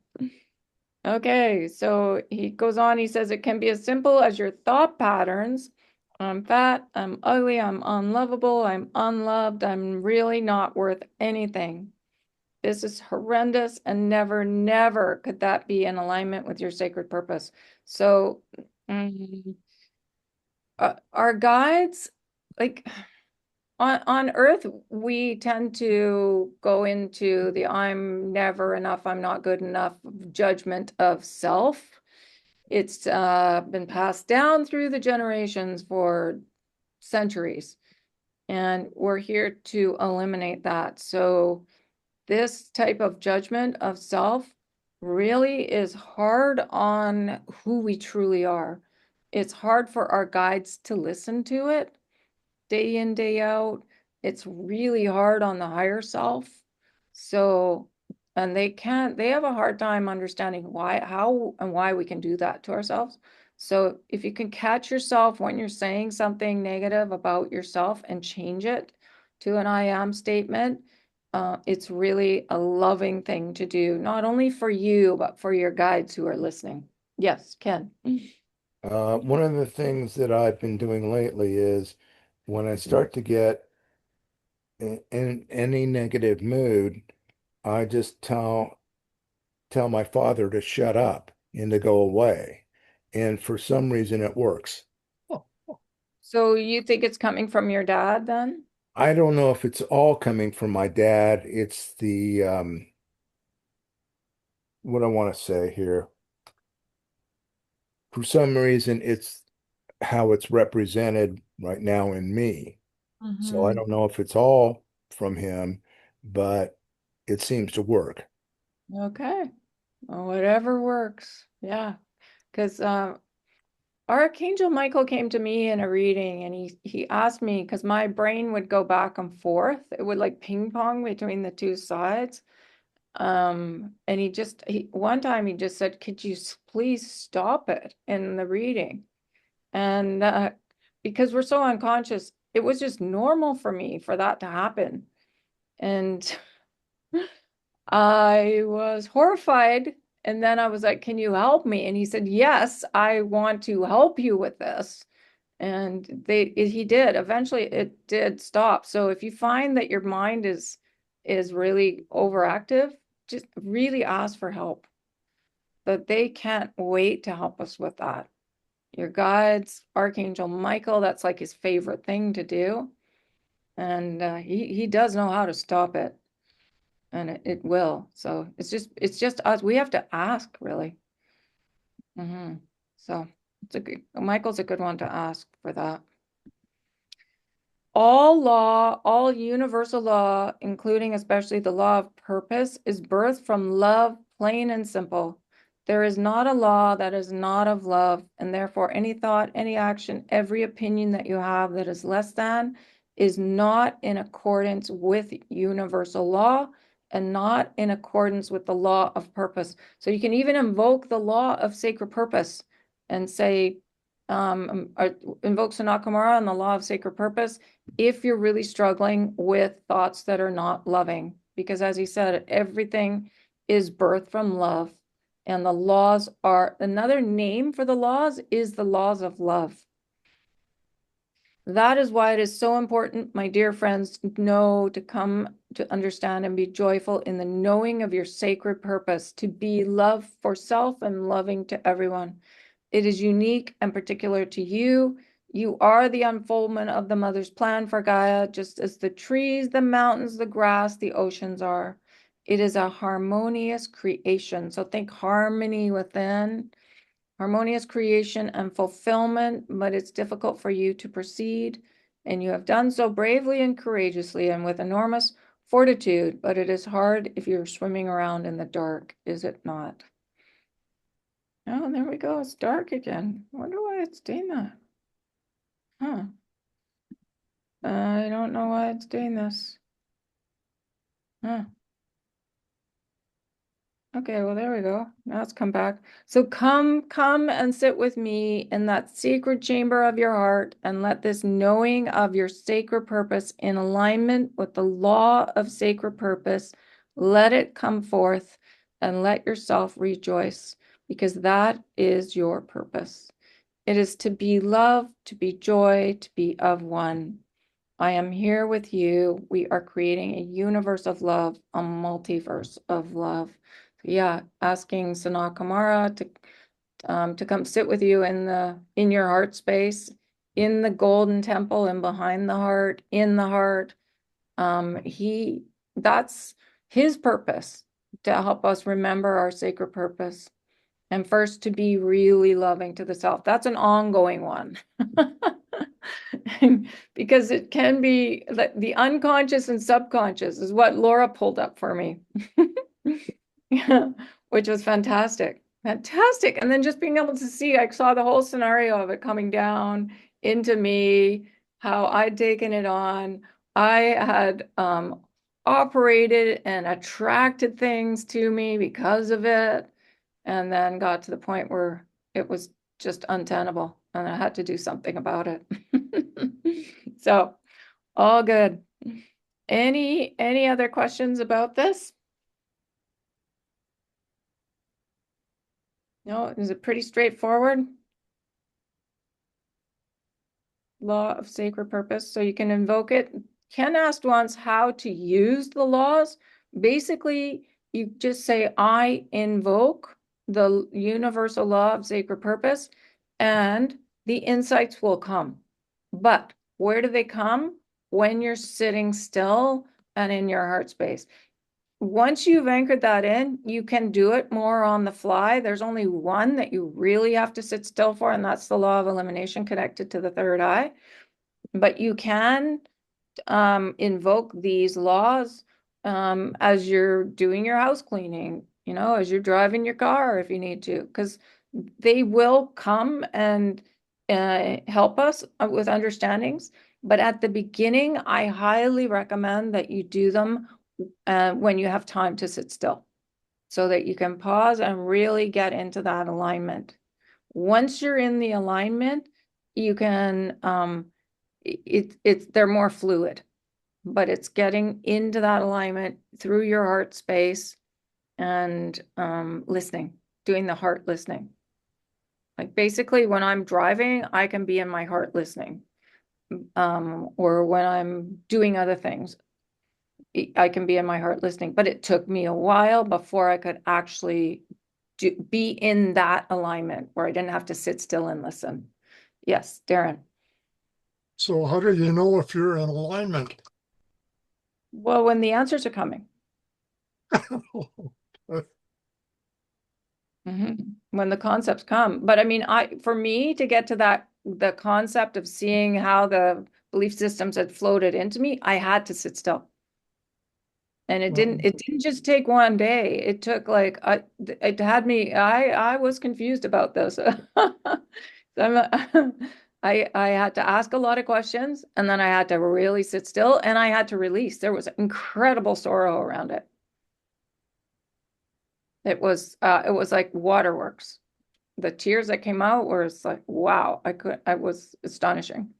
Okay, so he goes on, he says it can be as simple as your thought patterns. I'm fat, I'm ugly, I'm unlovable, I'm unloved, I'm really not worth anything. This is horrendous, and never, never could that be in alignment with your sacred purpose. So, mm, our guides, like on Earth, we tend to go into the I'm never enough, I'm not good enough judgment of self. It's been passed down through the generations for centuries, and we're here to eliminate that. So this type of judgment of self really is hard on who we truly are. It's hard for our guides to listen to it day in, day out. It's really hard on the higher self. So, and they have a hard time understanding why, how, and why we can do that to ourselves. So, if you can catch yourself when you're saying something negative about yourself and change it to an I am statement, it's really a loving thing to do, not only for you, but for your guides who are listening. Yes, Ken. One of the things that I've been doing lately is when I start to get in any negative mood, I just tell my father to shut up and to go away. And for some reason, it works. So you think it's coming from your dad then? I don't know if it's all coming from my dad. It's the what I want to say here. For some reason, it's how it's represented right now in me. So I Mhm. don't know if it's all from him, but it seems to work. Okay. Well, whatever works. Yeah. Because Archangel Michael came to me in a reading and he asked me because my brain would go back and forth. It would like ping pong between the two sides. And one time he just said, "Could you please stop it in the reading?" And because we're so unconscious, it was just normal for me for that to happen. And I was horrified. And then I was like, "Can you help me?" And he said, "Yes, I want to help you with this." And he did. Eventually it did stop. So if you find that your mind is really overactive, just really ask for help. That they can't wait to help us with that. Your guides, Archangel Michael, that's like his favorite thing to do. And he does know how to stop it. And it will. So it's just us. We have to ask, really. So Michael's a good one to ask for that. All law, all universal law, including especially the law of purpose, is birthed from love, plain and simple. There is not a law that is not of love, and therefore any thought, any action, every opinion that you have that is less than is not in accordance with universal law and not in accordance with the law of purpose. So you can even invoke the law of sacred purpose and say, invoke Sanakamara and the law of sacred purpose if you're really struggling with thoughts that are not loving. Because as he said, everything is birthed from love. And the laws are, another name for the laws is the laws of love. That is why it is so important, my dear friends, to come to understand and be joyful in the knowing of your sacred purpose, to be love for self and loving to everyone. It is unique and particular to you. You are the unfoldment of the mother's plan for Gaia, just as the trees, the mountains, the grass, the oceans are. It is a harmonious creation. So think harmony within, harmonious creation and fulfillment, but it's difficult for you to proceed. And you have done so bravely and courageously and with enormous fortitude, but it is hard if you're swimming around in the dark, is it not? Oh, there we go. It's dark again. I wonder why it's doing that. Huh. I don't know why it's doing this. Huh. Okay, well, there we go. Now it's come back. So come and sit with me in that secret chamber of your heart and let this knowing of your sacred purpose in alignment with the law of sacred purpose, let it come forth and let yourself rejoice because that is your purpose. It is to be love, to be joy, to be of one. I am here with you. We are creating a universe of love, a multiverse of love. Yeah, asking Sanat Kumara to come sit with you in your heart space, in the golden temple and behind the heart, in the heart. That's his purpose to help us remember our sacred purpose. And first, to be really loving to the self. That's an ongoing one. Because it can be the unconscious and subconscious is what Laura pulled up for me. Yeah, which was fantastic. Fantastic. And then just being able to see, I saw the whole scenario of it coming down into me, how I'd taken it on. I had operated and attracted things to me because of it, and then got to the point where it was just untenable and I had to do something about it. So all good. Any other questions about this? No, is it pretty straightforward? Law of sacred purpose. So you can invoke it. Ken asked once how to use the laws. Basically, you just say, I invoke the universal law of sacred purpose, and the insights will come. But where do they come? When you're sitting still and in your heart space. Once you've anchored that in, you can do it more on the fly. There's only one that you really have to sit still for, and that's the law of elimination connected to the third eye. But you can invoke these laws as you're doing your house cleaning, as you're driving your car if you need to, because they will come and help us with understandings. But at the beginning, I highly recommend that you do them when you have time to sit still so that you can pause and really get into that alignment. Once you're in the alignment, you can, they're more fluid, but it's getting into that alignment through your heart space and listening, doing the heart listening. Like basically when I'm driving, I can be in my heart listening. Or when I'm doing other things, I can be in my heart listening. But it took me a while before I could actually be in that alignment where I didn't have to sit still and listen. Yes, Darren. So how do you know if you're in alignment? Well, when the answers are coming. When the concepts come. But I mean, for me to get to the concept of seeing how the belief systems had floated into me, I had to sit still. And it didn't just take one day. It took like, it had me, I was confused about this. I had to ask a lot of questions, and then I had to really sit still, and I had to release. There was incredible sorrow around it. It was like waterworks. The tears that came out were like, wow, I was astonishing.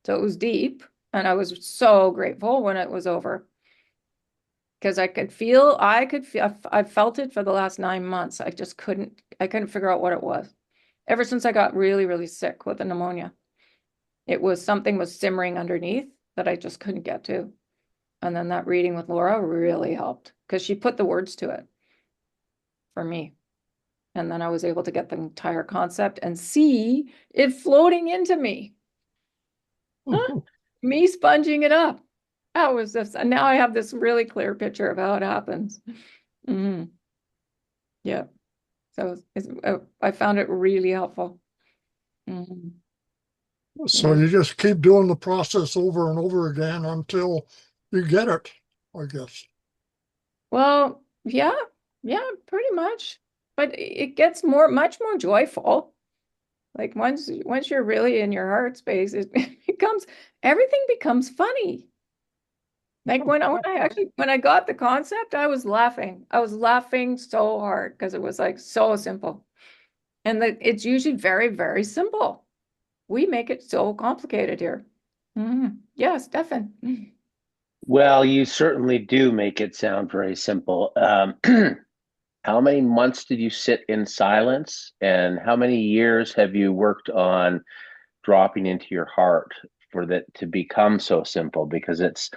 So it was deep, and I was so grateful when it was over. Because I felt it for the last 9 months. I couldn't figure out what it was. Ever since I got really, really sick with the pneumonia. Something was simmering underneath that I just couldn't get to. And then that reading with Laura really helped because she put the words to it for me. And then I was able to get the entire concept and see it floating into me. Me sponging it up. That was this. And now I have this really clear picture of how it happens. Yeah. So I found it really helpful. So you just keep doing the process over and over again until you get it, I guess. Well, yeah, pretty much. But it gets much more joyful. Like once you're really in your heart space, everything becomes funny. Like when I got the concept, I was laughing. I was laughing so hard because it was like so simple. And it's usually very, very simple. We make it so complicated here. Yes, Stefan. Well, you certainly do make it sound very simple. How many months did you sit in silence, and how many years have you worked on dropping into your heart for that to become so simple? Because it's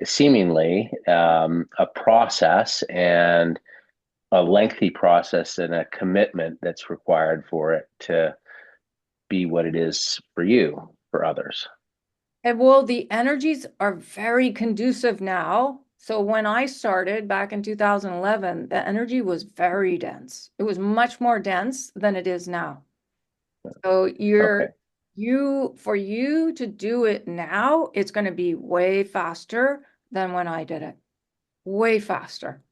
seemingly a process and a lengthy process and a commitment that's required for it to be what it is for you, for others. And well, the energies are very conducive now. So when I started back in 2011, the energy was very dense. It was much more dense than it is now. So Okay. for you to do it now, it's going to be way faster than when I did it. Way faster.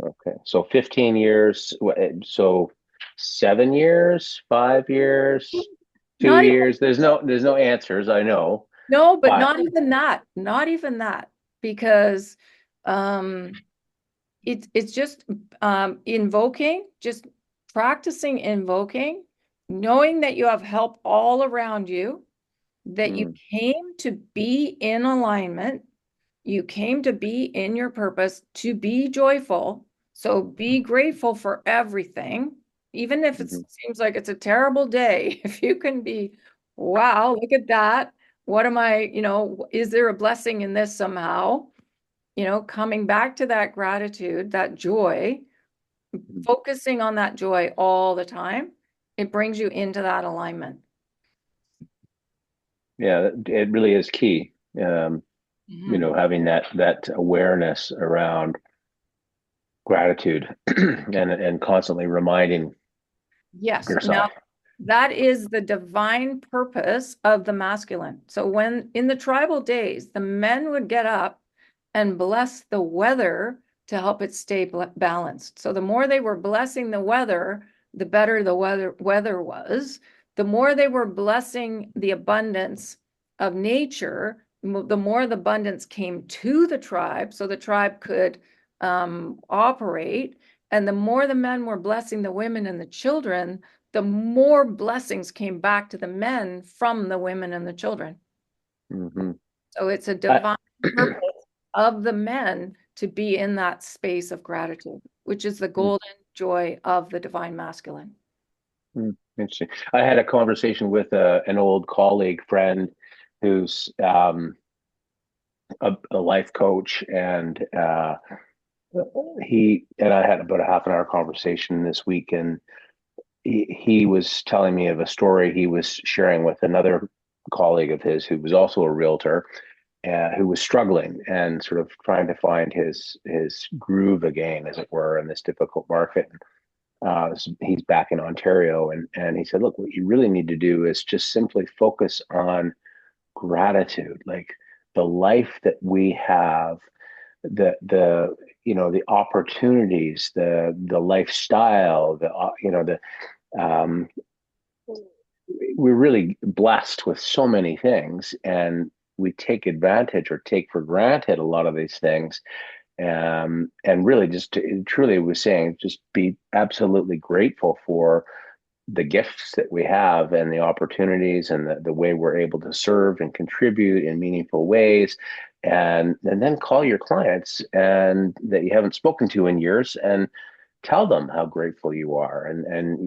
Okay. So 15 years. So 7 years, 5 years, two Not even years. There's no answers. I know. No, but But not even that. Not even that. Because it's just invoking, just practicing invoking, knowing that you have help all around you, that you came to be in alignment, you came to be in your purpose, to be joyful. So be grateful for everything, even if it seems like it's a terrible day. If you can be, wow, look at that. What am I, is there a blessing in this somehow? Coming back to that gratitude, that joy, focusing on that joy all the time, it brings you into that alignment. yeah, it really is key. Having that awareness around gratitude and constantly reminding Yes. Now, yourself. that is the divine purpose of the masculine. So when in the tribal days, the men would get up and bless the weather to help it stay balanced. So the more they were blessing the weather, the better the weather was. The more they were blessing the abundance of nature, the more the abundance came to the tribe, so the tribe could operate. And the more the men were blessing the women and the children, the more blessings came back to the men from the women and the children. Mm-hmm. So it's a I, divine purpose of the men to be in that space of gratitude, which is the golden joy of the divine masculine. Interesting. I had a conversation with an old colleague friend who's a life coach, and he and I had about a half an hour conversation this week, and he was telling me of a story he was sharing with another colleague of his who was also a realtor, who was struggling and sort of trying to find his groove again, as it were, in this difficult market. He's back in Ontario, and he said, "Look, what you really need to do is just simply focus on gratitude, like the life that we have, the the opportunities, the lifestyle, the um, we're really blessed with so many things, and we take advantage or take for granted a lot of these things." And really, truly was saying, just be absolutely grateful for the gifts that we have and the opportunities and the way we're able to serve and contribute in meaningful ways. And then call your clients and that you haven't spoken to in years and tell them how grateful you are. And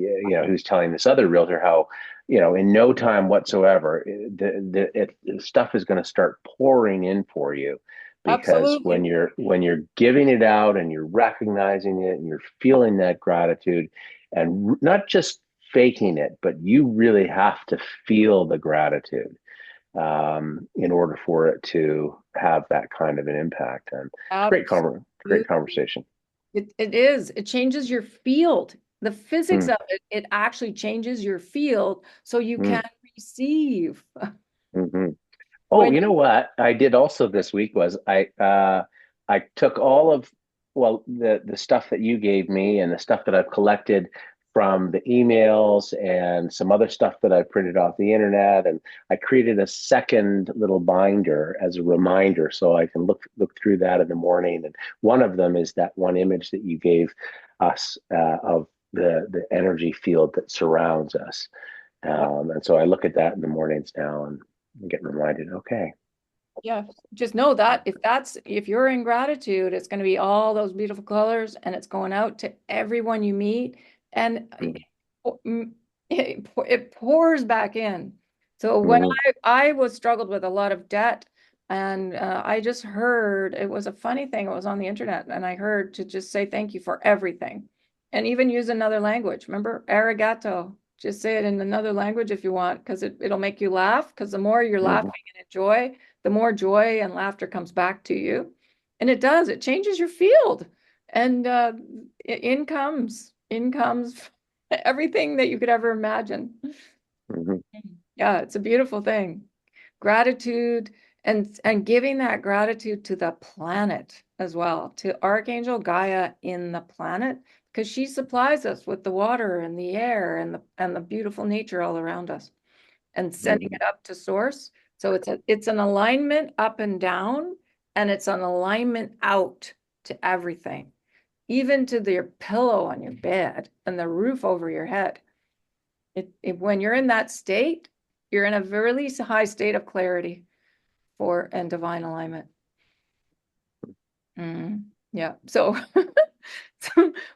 who's telling this other realtor how, in no time whatsoever, the stuff is going to start pouring in for you, because Absolutely. when you're giving it out and you're recognizing it and you're feeling that gratitude, and not just faking it, but you really have to feel the gratitude in order for it to have that kind of an impact. And great Absolutely. conversation. It is. It changes your field. The physics Mm, of it, it actually changes your field so you mm, can receive. mhm. Oh, When you know what I did also this week was I took all of, well, the stuff that you gave me and the stuff that I've collected from the emails and some other stuff that I printed off the internet, and I created a second little binder as a reminder so I can look through that in the morning. And one of them is that one image that you gave us of the energy field that surrounds us. And so I look at that in the mornings now and get reminded, okay. yeah, just know that if you're in gratitude, it's going to be all those beautiful colors and it's going out to everyone you meet, and Mm-hmm. it pours back in. So when Mm-hmm. I was struggled with a lot of debt, and I just heard, it was a funny thing, it was on the internet, and I heard to just say thank you for everything and even use another language. Remember, arigato. Just say it in another language if you want, because it'll make you laugh, because the more you're laughing and enjoy, the more joy and laughter comes back to you. And it does, it changes your field. And in comes everything that you could ever imagine. Mm-hmm. Yeah, it's a beautiful thing. Gratitude, and giving that gratitude to the planet as well, to Archangel Gaia in the planet, because she supplies us with the water and the air and the beautiful nature all around us, and sending Mm-hmm. it up to source. So it's an alignment up and down, and it's an alignment out to everything, even to your pillow on your bed and the roof over your head. When you're in that state, you're in a really high state of clarity for and divine alignment. Yeah. So,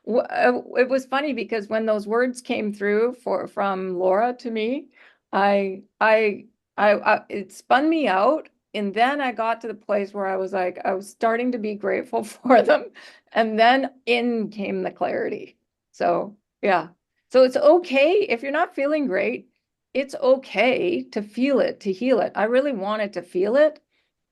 it was funny because when those words came through from Laura to me, it spun me out, and then I got to the place where I was like, I was starting to be grateful for them, and then in came the clarity. So yeah. So it's okay if you're not feeling great. It's okay to feel it, to heal it. I really wanted to feel it.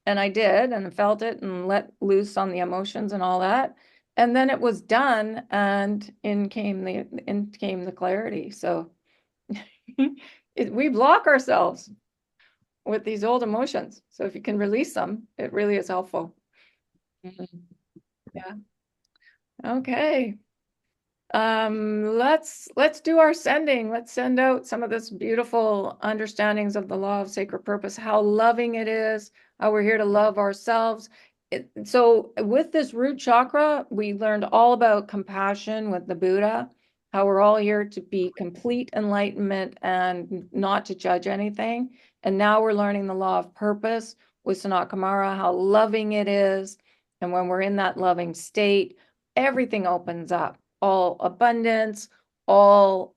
And I did, and felt it and let loose on the emotions and all that. And then it was done, and in came the clarity. So we block ourselves with these old emotions. So if you can release them, it really is helpful. Mhm. Yeah. Okay. Let's do our sending. Let's send out some of this beautiful understandings of the law of sacred purpose, how loving it is, how we're here to love ourselves. So with this root chakra, we learned all about compassion with the Buddha, how we're all here to be complete enlightenment and not to judge anything. And now we're learning the law of purpose with Sanat Kumara, how loving it is. And when we're in that loving state, everything opens up, all abundance, all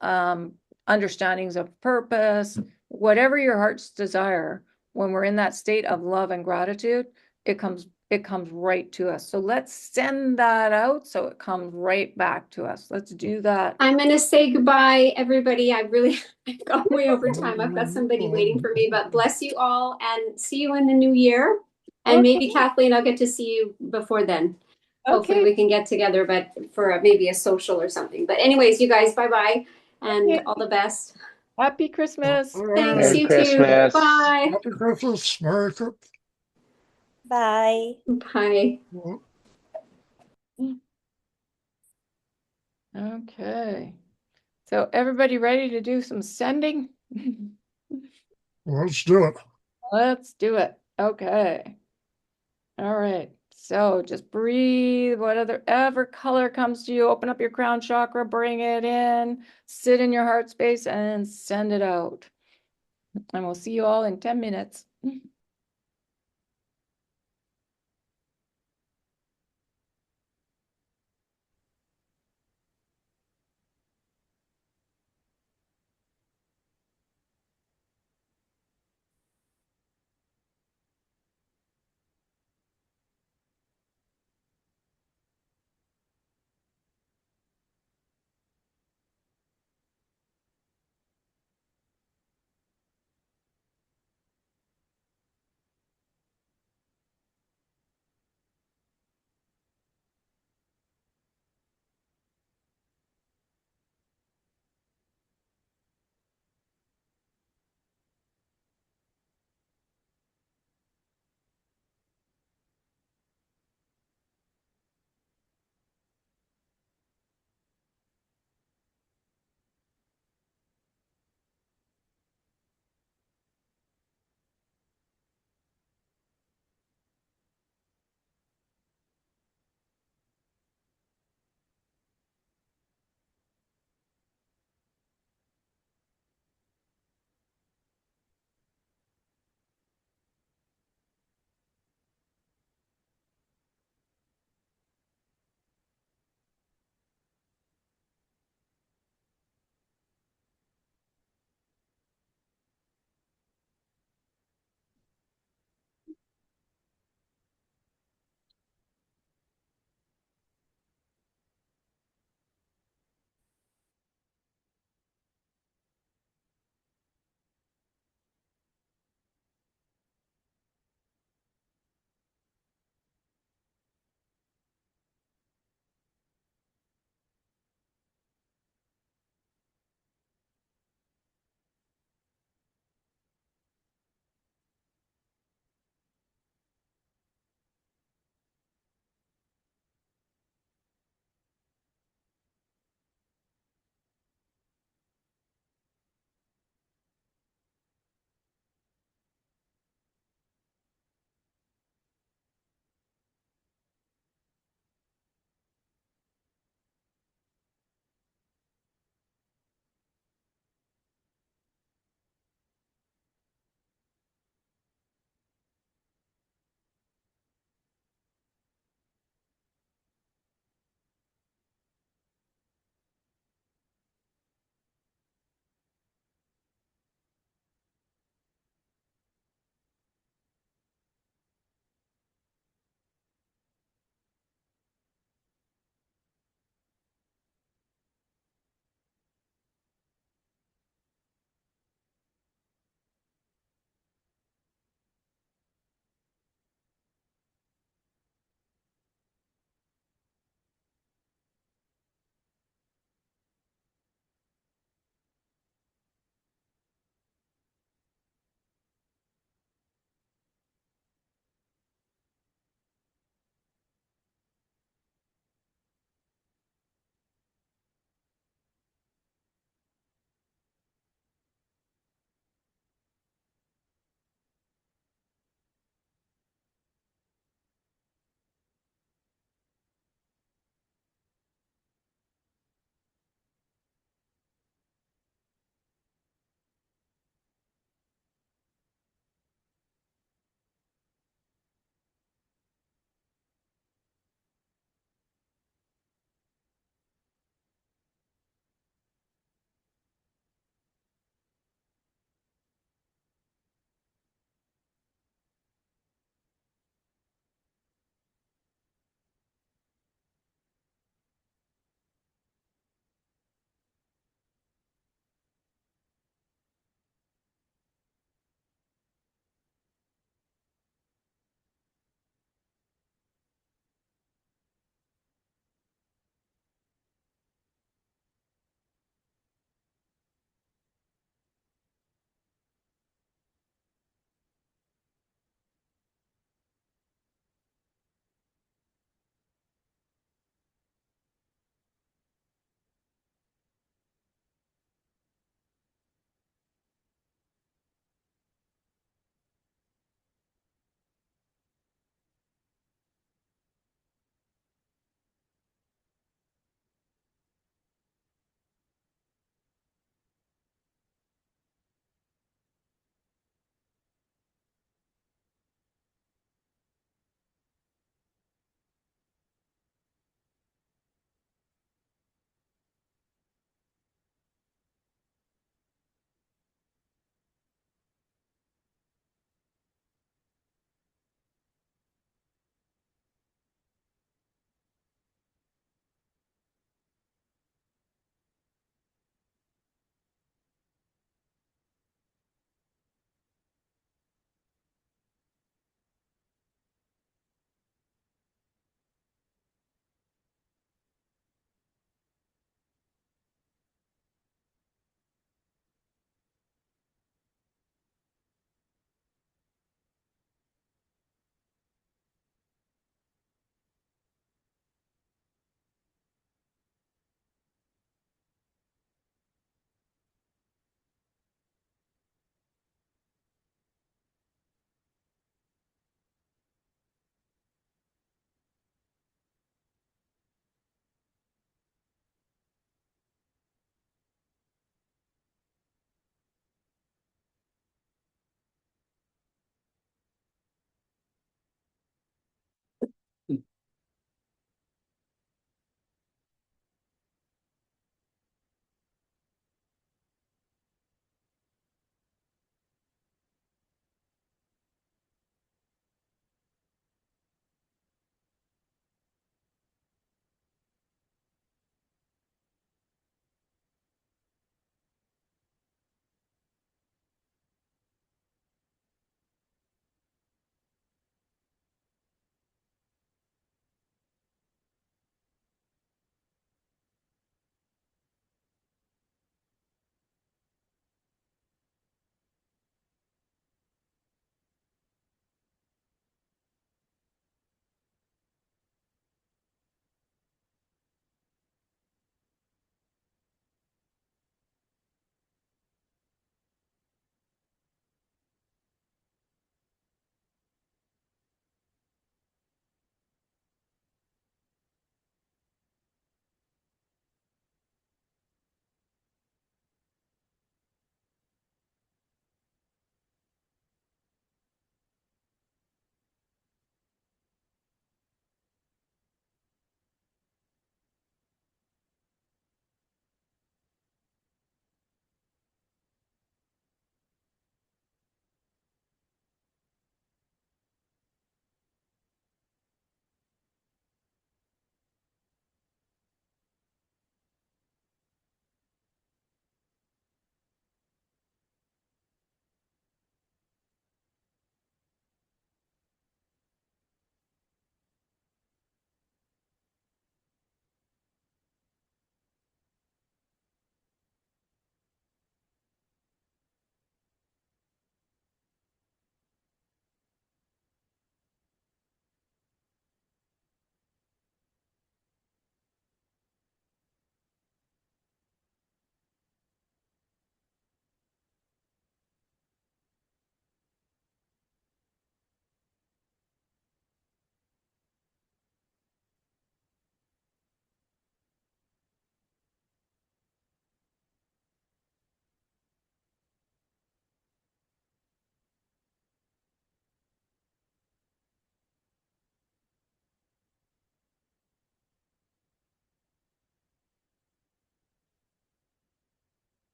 understandings of purpose, whatever your heart's desire. When we're in that state of love and gratitude, it comes right to us. So let's send that out so it comes right back to us. Let's do that. I'm going to say goodbye, everybody. I've gone way over time. I've got somebody waiting for me, but bless you all and see you in the new year. And maybe Kathleen, I'll get to see you before then. Hopefully Okay. we can get together, but for maybe a social or something. But anyways, you guys, bye-bye and Okay. all the best. Happy Christmas. All Thanks, right. Merry you too. Christmas. Bye. Happy Christmas. Merry Christmas. Bye. Bye. Okay. So everybody ready to do some sending? Let's do it. Let's do it. Okay. All right. So just breathe. Whatever color comes to you, open up your crown chakra, bring it in, sit in your heart space, and send it out. And we'll see you all in 10 minutes.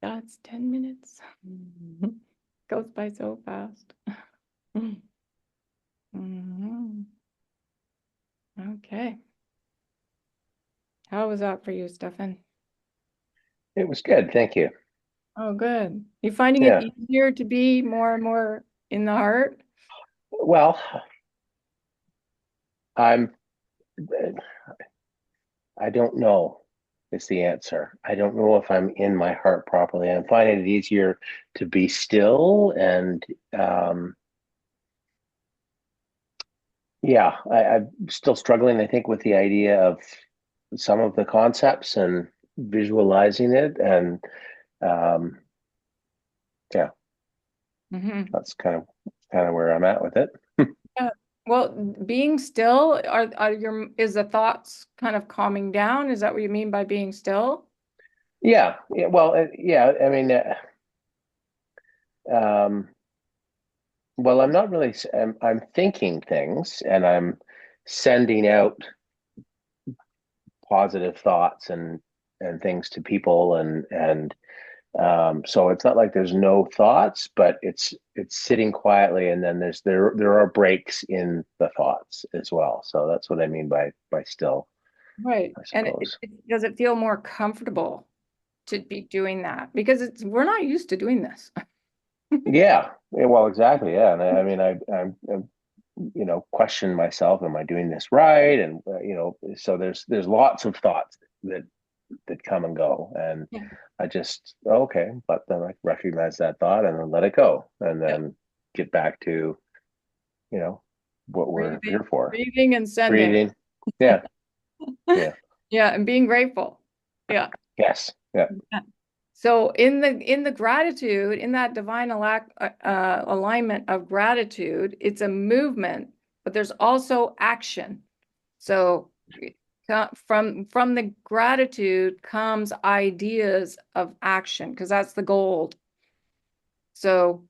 That's 10 minutes. Goes by so fast. Mhm. Okay. How was that for you, Stefan? It was good. Thank you. Oh, good. You finding it Yeah. easier to be more and more in the heart? Well, I'm, I don't know is the answer. I don't know if I'm in my heart properly. I'm finding it easier to be still and, um, yeah, I'm still struggling, I think, with the idea of some of the concepts and visualizing it. And um, yeah, Hmm. that's kind of where I'm at with it. Yeah. Well, being still, is the thoughts kind of calming down? Is that what you mean by being still? Yeah, yeah. Well, yeah. I mean, um, well, I'm not really. I'm thinking things, and I'm sending out positive thoughts and things to people, and so it's not like there's no thoughts, but it's sitting quietly, and then there are breaks in the thoughts as well. So that's what I mean by still, Right. I And suppose. does it feel more comfortable to be doing that? Because we're not used to doing this. Yeah. Yeah, well, exactly. Yeah, and I mean, I'm question myself: Am I doing this right? And so there's lots of thoughts that come and go, and Yeah. I just okay, but then I recognize that thought and then let it go, and Yep. then get back to you know what we're Breathing, here for. breathing and sending. Breathing. Yeah. Yeah. Yeah, and being grateful. Yeah. Yes. Yeah. Yeah. So in the gratitude, in that divine alignment of gratitude, it's a movement, but there's also action. So from the gratitude comes ideas of action, because that's the gold. So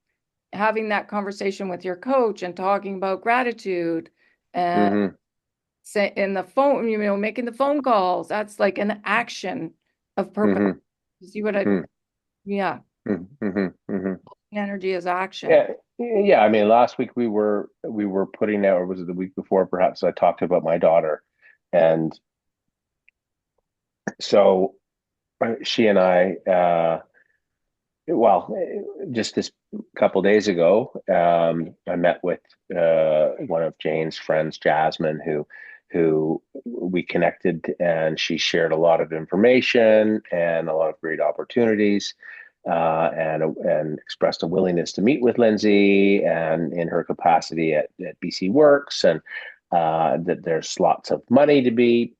having that conversation with your coach and talking about gratitude and Mm-hmm. say in the phone, making the phone calls, that's like an action of purpose. Mm-hmm. You see what I, yeah, Mm-hmm. Mm-hmm. Mm-hmm. energy is action. Yeah. Yeah. I mean, last week we were putting out, or was it the week before? Perhaps I talked about my daughter, and so she and I. Well, just this couple days ago, I met with one of Jane's friends, Jasmine, who we connected, and she shared a lot of information and a lot of great opportunities, and expressed a willingness to meet with Lindsay and in her capacity at BC Works, and that there's lots of money to be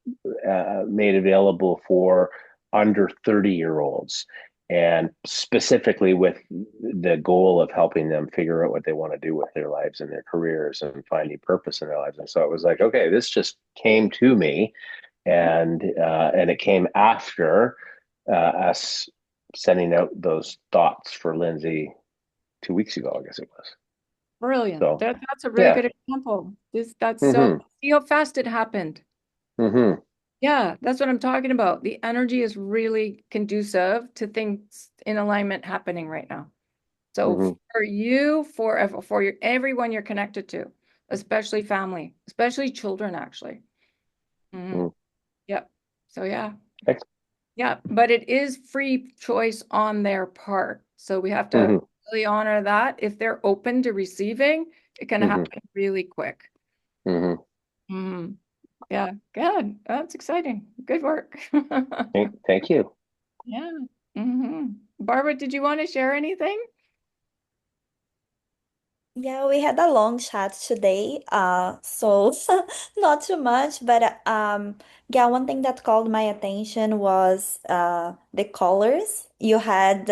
made available for under 30-year-olds, and specifically with the goal of helping them figure out what they want to do with their lives and their careers and finding purpose in their lives. And so it was like, okay, this just came to me, and it came after us sending out those thoughts for Lindsay 2 weeks ago, I guess it was. Brilliant. So That's a really yeah. good example. That's so, Mm-hmm. see how fast it happened. Mm-hmm. Yeah, that's what I'm talking about. The energy is really conducive to things in alignment happening right now. So Mm-hmm. for you, for your everyone you're connected to, especially family, especially children, actually. Hmm. Mm-hmm. Yep. So yeah, Thanks. yeah. But it is free choice on their part. So we have to Mm-hmm. really honor that. If they're open to receiving, it can Mm-hmm. happen really quick. Mm-hmm. Hmm. Yeah, good. That's exciting. Good work. Thank you. Yeah. Hmm. Barbara, did you want to share anything? Yeah, we had a long chat today, so not too much, but yeah, one thing that called my attention was the colors. You had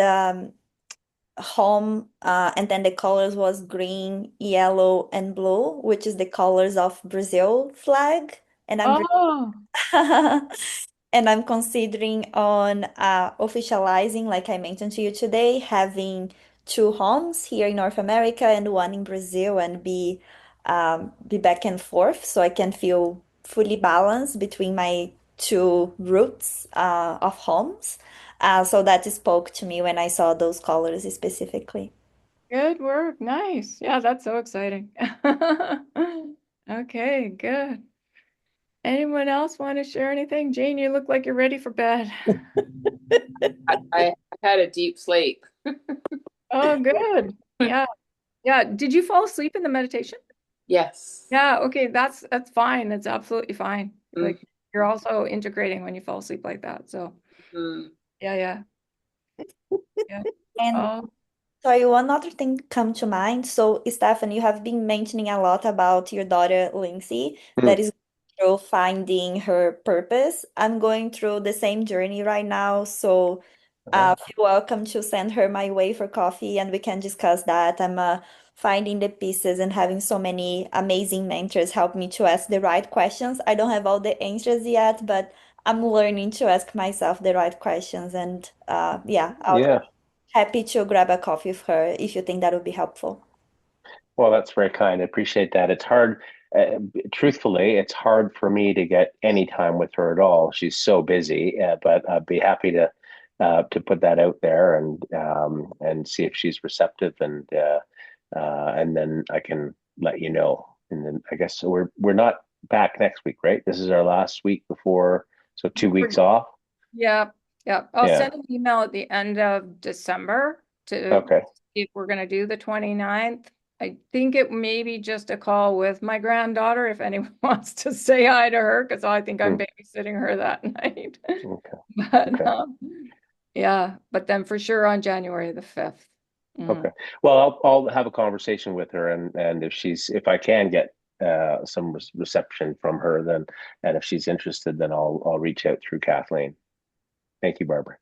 home, and then the colors was green, yellow, and blue, which is the colors of Brazil flag. And I'm Oh, and I'm considering on officializing, like I mentioned to you today, having two homes here in North America and one in Brazil, and be back and forth so I can feel fully balanced between my two roots of homes. So that spoke to me when I saw those colors specifically. Good work. Nice. Yeah, that's so exciting. Okay, good. Anyone else want to share anything? Jane, you look like you're ready for bed. I had a deep sleep. Oh, good. Yeah. Yeah. Did you fall asleep in the meditation? Yes. Yeah, okay, that's fine. That's absolutely fine. Mhm. Like you're also integrating when you fall asleep like that. So yeah, yeah. Yeah. And Oh, sorry, one other thing come to mind. So, Stefan, you have been mentioning a lot about your daughter Lindsay Hmm. that is through finding her purpose. I'm going through the same journey right now, so feel welcome to send her my way for coffee and we can discuss that. I'm finding the pieces and having so many amazing mentors help me to ask the right questions. I don't have all the answers yet, but I'm learning to ask myself the right questions. And yeah, I'll Yeah. happy to grab a coffee with her if you think that would be helpful. Well, that's very kind. I appreciate that. It's hard, truthfully, it's hard for me to get any time with her at all. She's so busy, but I'd be happy to put that out there and see if she's receptive and then I can let you know. And then I guess we're not back next week, right? This is our last week before, so 2 weeks off. yeah, yeah. I'll Yeah. send an email at the end of December to Okay. see if we're gonna do the 29th. I think it may be just a call with my granddaughter if anyone wants to say hi to her, because I think I'm Hmm. babysitting her that night. Okay. But Okay. yeah, but then for sure on January the 5th. Okay. Well, I'll have a conversation with her, and if I can get some reception from her, then and if she's interested, then I'll reach out through Kathleen. Thank you, Barbara.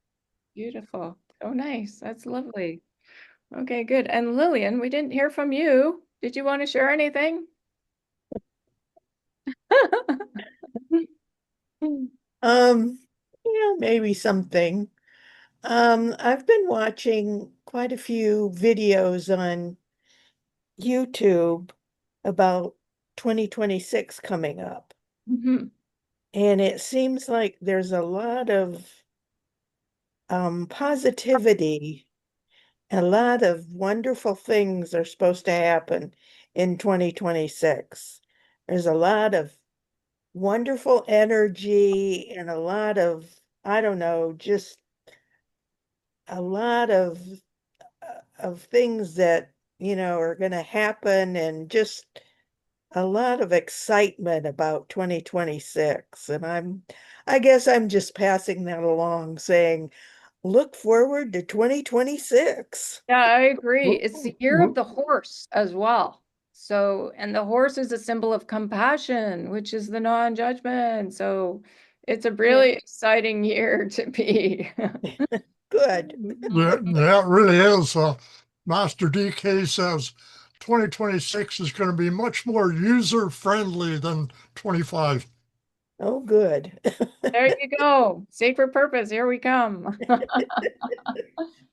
Beautiful. Oh, nice. That's lovely. Okay, good. And Lillian, we didn't hear from you. Did you want to share anything? Um, maybe something. I've been watching quite a few videos on YouTube about 2026 coming up. Mhm. And it seems like there's a lot of positivity, a lot of wonderful things are supposed to happen in 2026. There's a lot of wonderful energy and a lot of, I don't know, just a lot of things that, are going to happen and just a lot of excitement about 2026. And I guess I'm just passing that along saying, look forward to 2026. Yeah, I agree. Well, It's the year of well, the horse as well. So, and the horse is a symbol of compassion, which is the non-judgment. So it's a Yeah, really exciting year to be. good. yeah, it really is. Master DK says 2026 is going to be much more user friendly than 25. Oh, good. There you go. Sacred purpose. Here we come.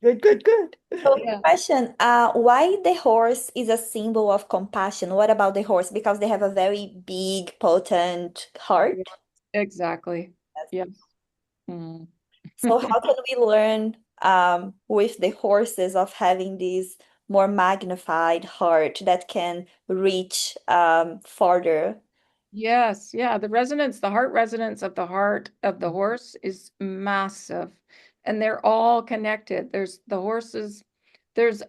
Good, good, good. So, Yeah. question, why the horse is a symbol of compassion? What about the horse? Because they have a very big, potent Yeah, heart. exactly. Yes. Mm. So how can we learn with the horses of having this more magnified heart that can reach farther? Yes, yeah, the resonance, the heart resonance of the heart of the horse is massive, and they're all connected. There's a horse, there's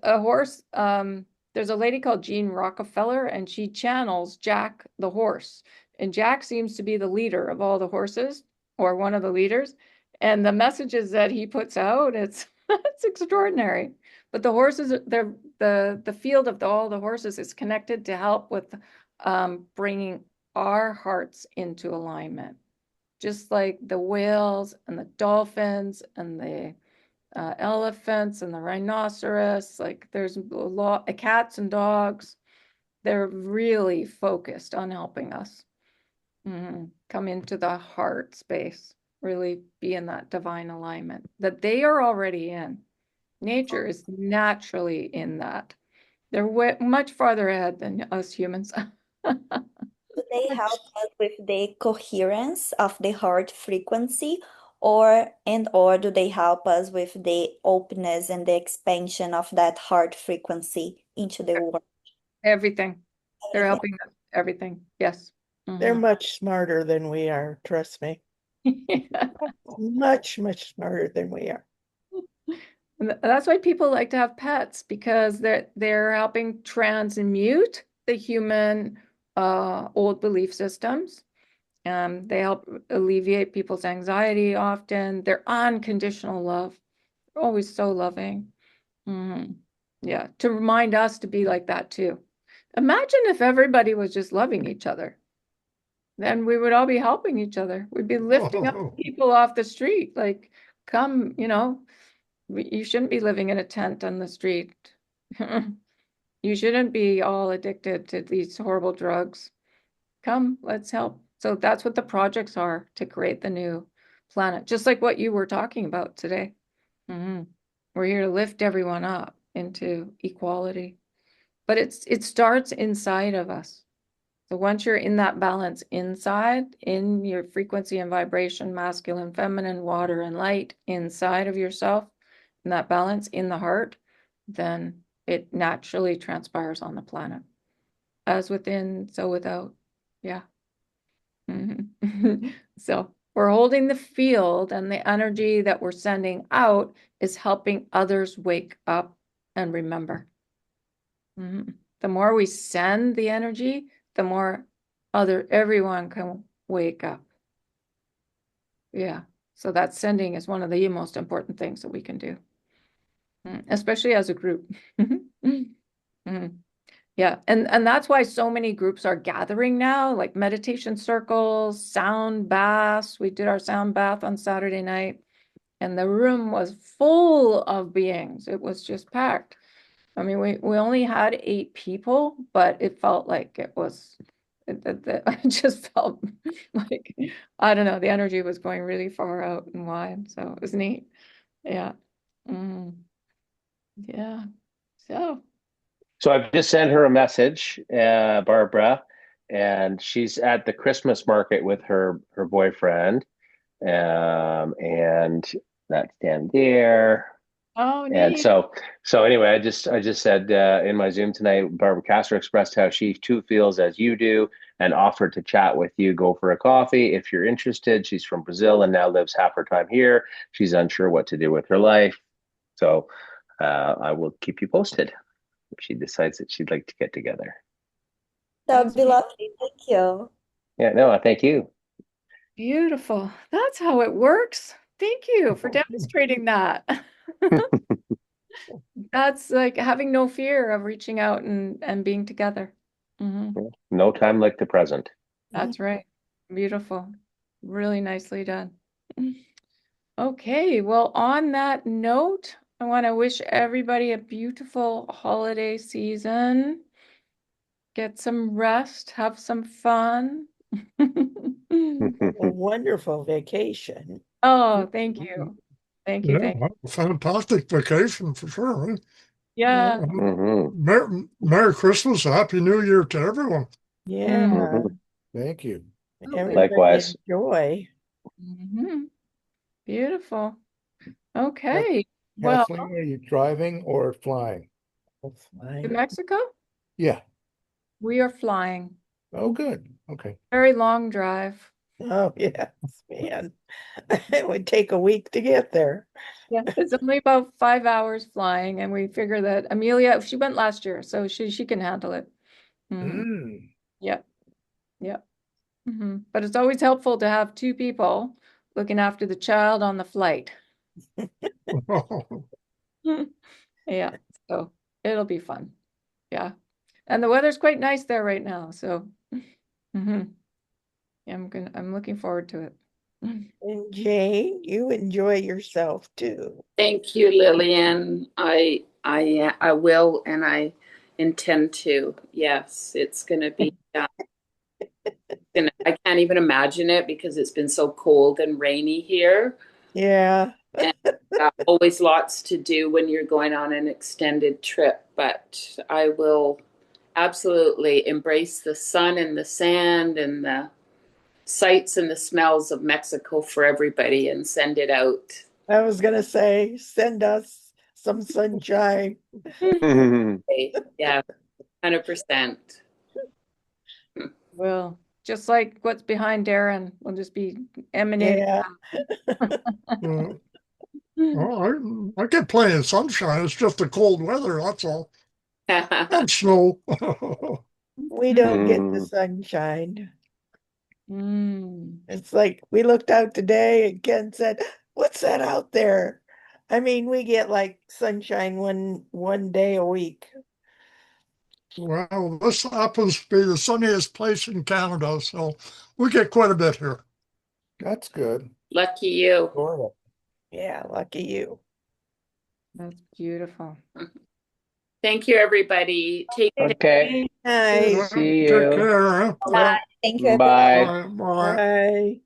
a lady called Jean Rockefeller, and she channels Jack the horse. And Jack seems to be the leader of all the horses, or one of the leaders. And the messages that he puts out, it's it's extraordinary. But the horses, the field of all the horses is connected to help with bringing our hearts into alignment, just like the whales and the dolphins and the elephants and the rhinoceros. Like there's a lot of cats and dogs. They're really focused on helping us come into the heart space, really be in that divine alignment that they are already in. Nature is naturally in that. They're much farther ahead than us humans. Do they help us with the coherence of the heart frequency, or do they help us with the openness and the expansion of that heart frequency into the world? Everything. They're Everything. helping us. Everything. Yes. They're Mhm. much smarter than we are, trust me. Much, much smarter than we are. And that's why people like to have pets, because they're helping transmute the human old belief systems. They help alleviate people's anxiety often. They're unconditional love. They're always so loving. Mhm. Yeah, to remind us to be like that too. Imagine if everybody was just loving each other. Then we would all be helping each other. We'd be lifting up people off the street. Like, come, you shouldn't be living in a tent on the street. You shouldn't be all addicted to these horrible drugs. Come, let's help. So that's what the projects are, to create the new planet, just like what you were talking about today. Mhm. We're here to lift everyone up into equality. But it starts inside of us. So once you're in that balance inside, in your frequency and vibration, masculine, feminine, water, and light inside of yourself, in that balance in the heart, then it naturally transpires on the planet. As within, so without. Yeah. Mhm. So we're holding the field, and the energy that we're sending out is helping others wake up and remember. Mhm. The more we send the energy, the more everyone can wake up. Yeah. So that sending is one of the most important things that we can do, especially as a group. Mhm. Yeah. And that's why so many groups are gathering now, like meditation circles, sound baths. We did our sound bath on Saturday night, and the room was full of beings. It was just packed. I mean, we only had 8 people, but it felt like I just felt like, I don't know, the energy was going really far out and wide. So it was neat. Yeah. Mm, yeah. So, So I've just sent her a message, Barbara, and she's at the Christmas market with her boyfriend, and that's down there. oh, And neat. so anyway, I just said in my Zoom tonight, Barbara Castor expressed how she too feels as you do, and offered to chat with you, go for a coffee if you're interested. She's from Brazil and now lives half her time here. She's unsure what to do with her life, so I will keep you posted if she decides that she'd like to get together. That would be lovely. Thank you. Yeah, no, thank you. Beautiful. That's how it works. Thank you for demonstrating that. That's like having no fear of reaching out and being together. Mhm. No time like the present. That's right. Beautiful. Really nicely done. Okay, well, on that note, I want to wish everybody a beautiful holiday season. Get some rest, have some fun. A wonderful vacation. Oh, thank you. Thank you. Yeah, Thank you. fantastic vacation for sure. Yeah. Hmm. Merry Christmas, Happy New Year to everyone. Yeah, Hmm. Thank you. Absolutely. Likewise. enjoy. Mhm. Beautiful. Okay. Well, Kathleen, are you driving or flying? That's to fine. Mexico, Yeah. we are flying. Oh, good. Okay. Very long drive. Oh, yes, man. It would take a week to get there. Yeah, it's only about 5 hours flying, and we figure that Amelia, she went last year, so she can handle it. Mhm. Mm. Yep, yep. But it's always helpful to have 2 people looking after the child on the flight. Yeah, so it'll be fun. Yeah, and the weather's quite nice there right now, so mhm. Yeah, I'm looking forward to it. And Jane, you enjoy yourself too. Thank you, Lillian. I will, and I intend to. Yes, it's going to be. I can't even imagine it because it's been so cold and rainy here, Yeah. and always lots to do when you're going on an extended trip. But I will absolutely embrace the sun and the sand and the sights and the smells of Mexico for everybody and send it out. I was gonna say, send us some sunshine. Okay, yeah, 100%. Well, just like what's behind Darren will just be emanating. Yeah. Uh, well, I get plenty of sunshine. It's just the cold weather, that's all. And snow. We don't get the sunshine. Mm. It's like we looked out today and Ken said, "What's that out there?" I mean, we get like sunshine one day a week. Well, this happens to be the sunniest place in Canada, so we get quite a bit here. That's good. Lucky you. Florida. Yeah, lucky you. That's beautiful. Thank you, everybody. Take care. Okay. Nice. See Take you. care. Huh? Bye. Thank you, everyone. Bye. Bye. Bye. Bye.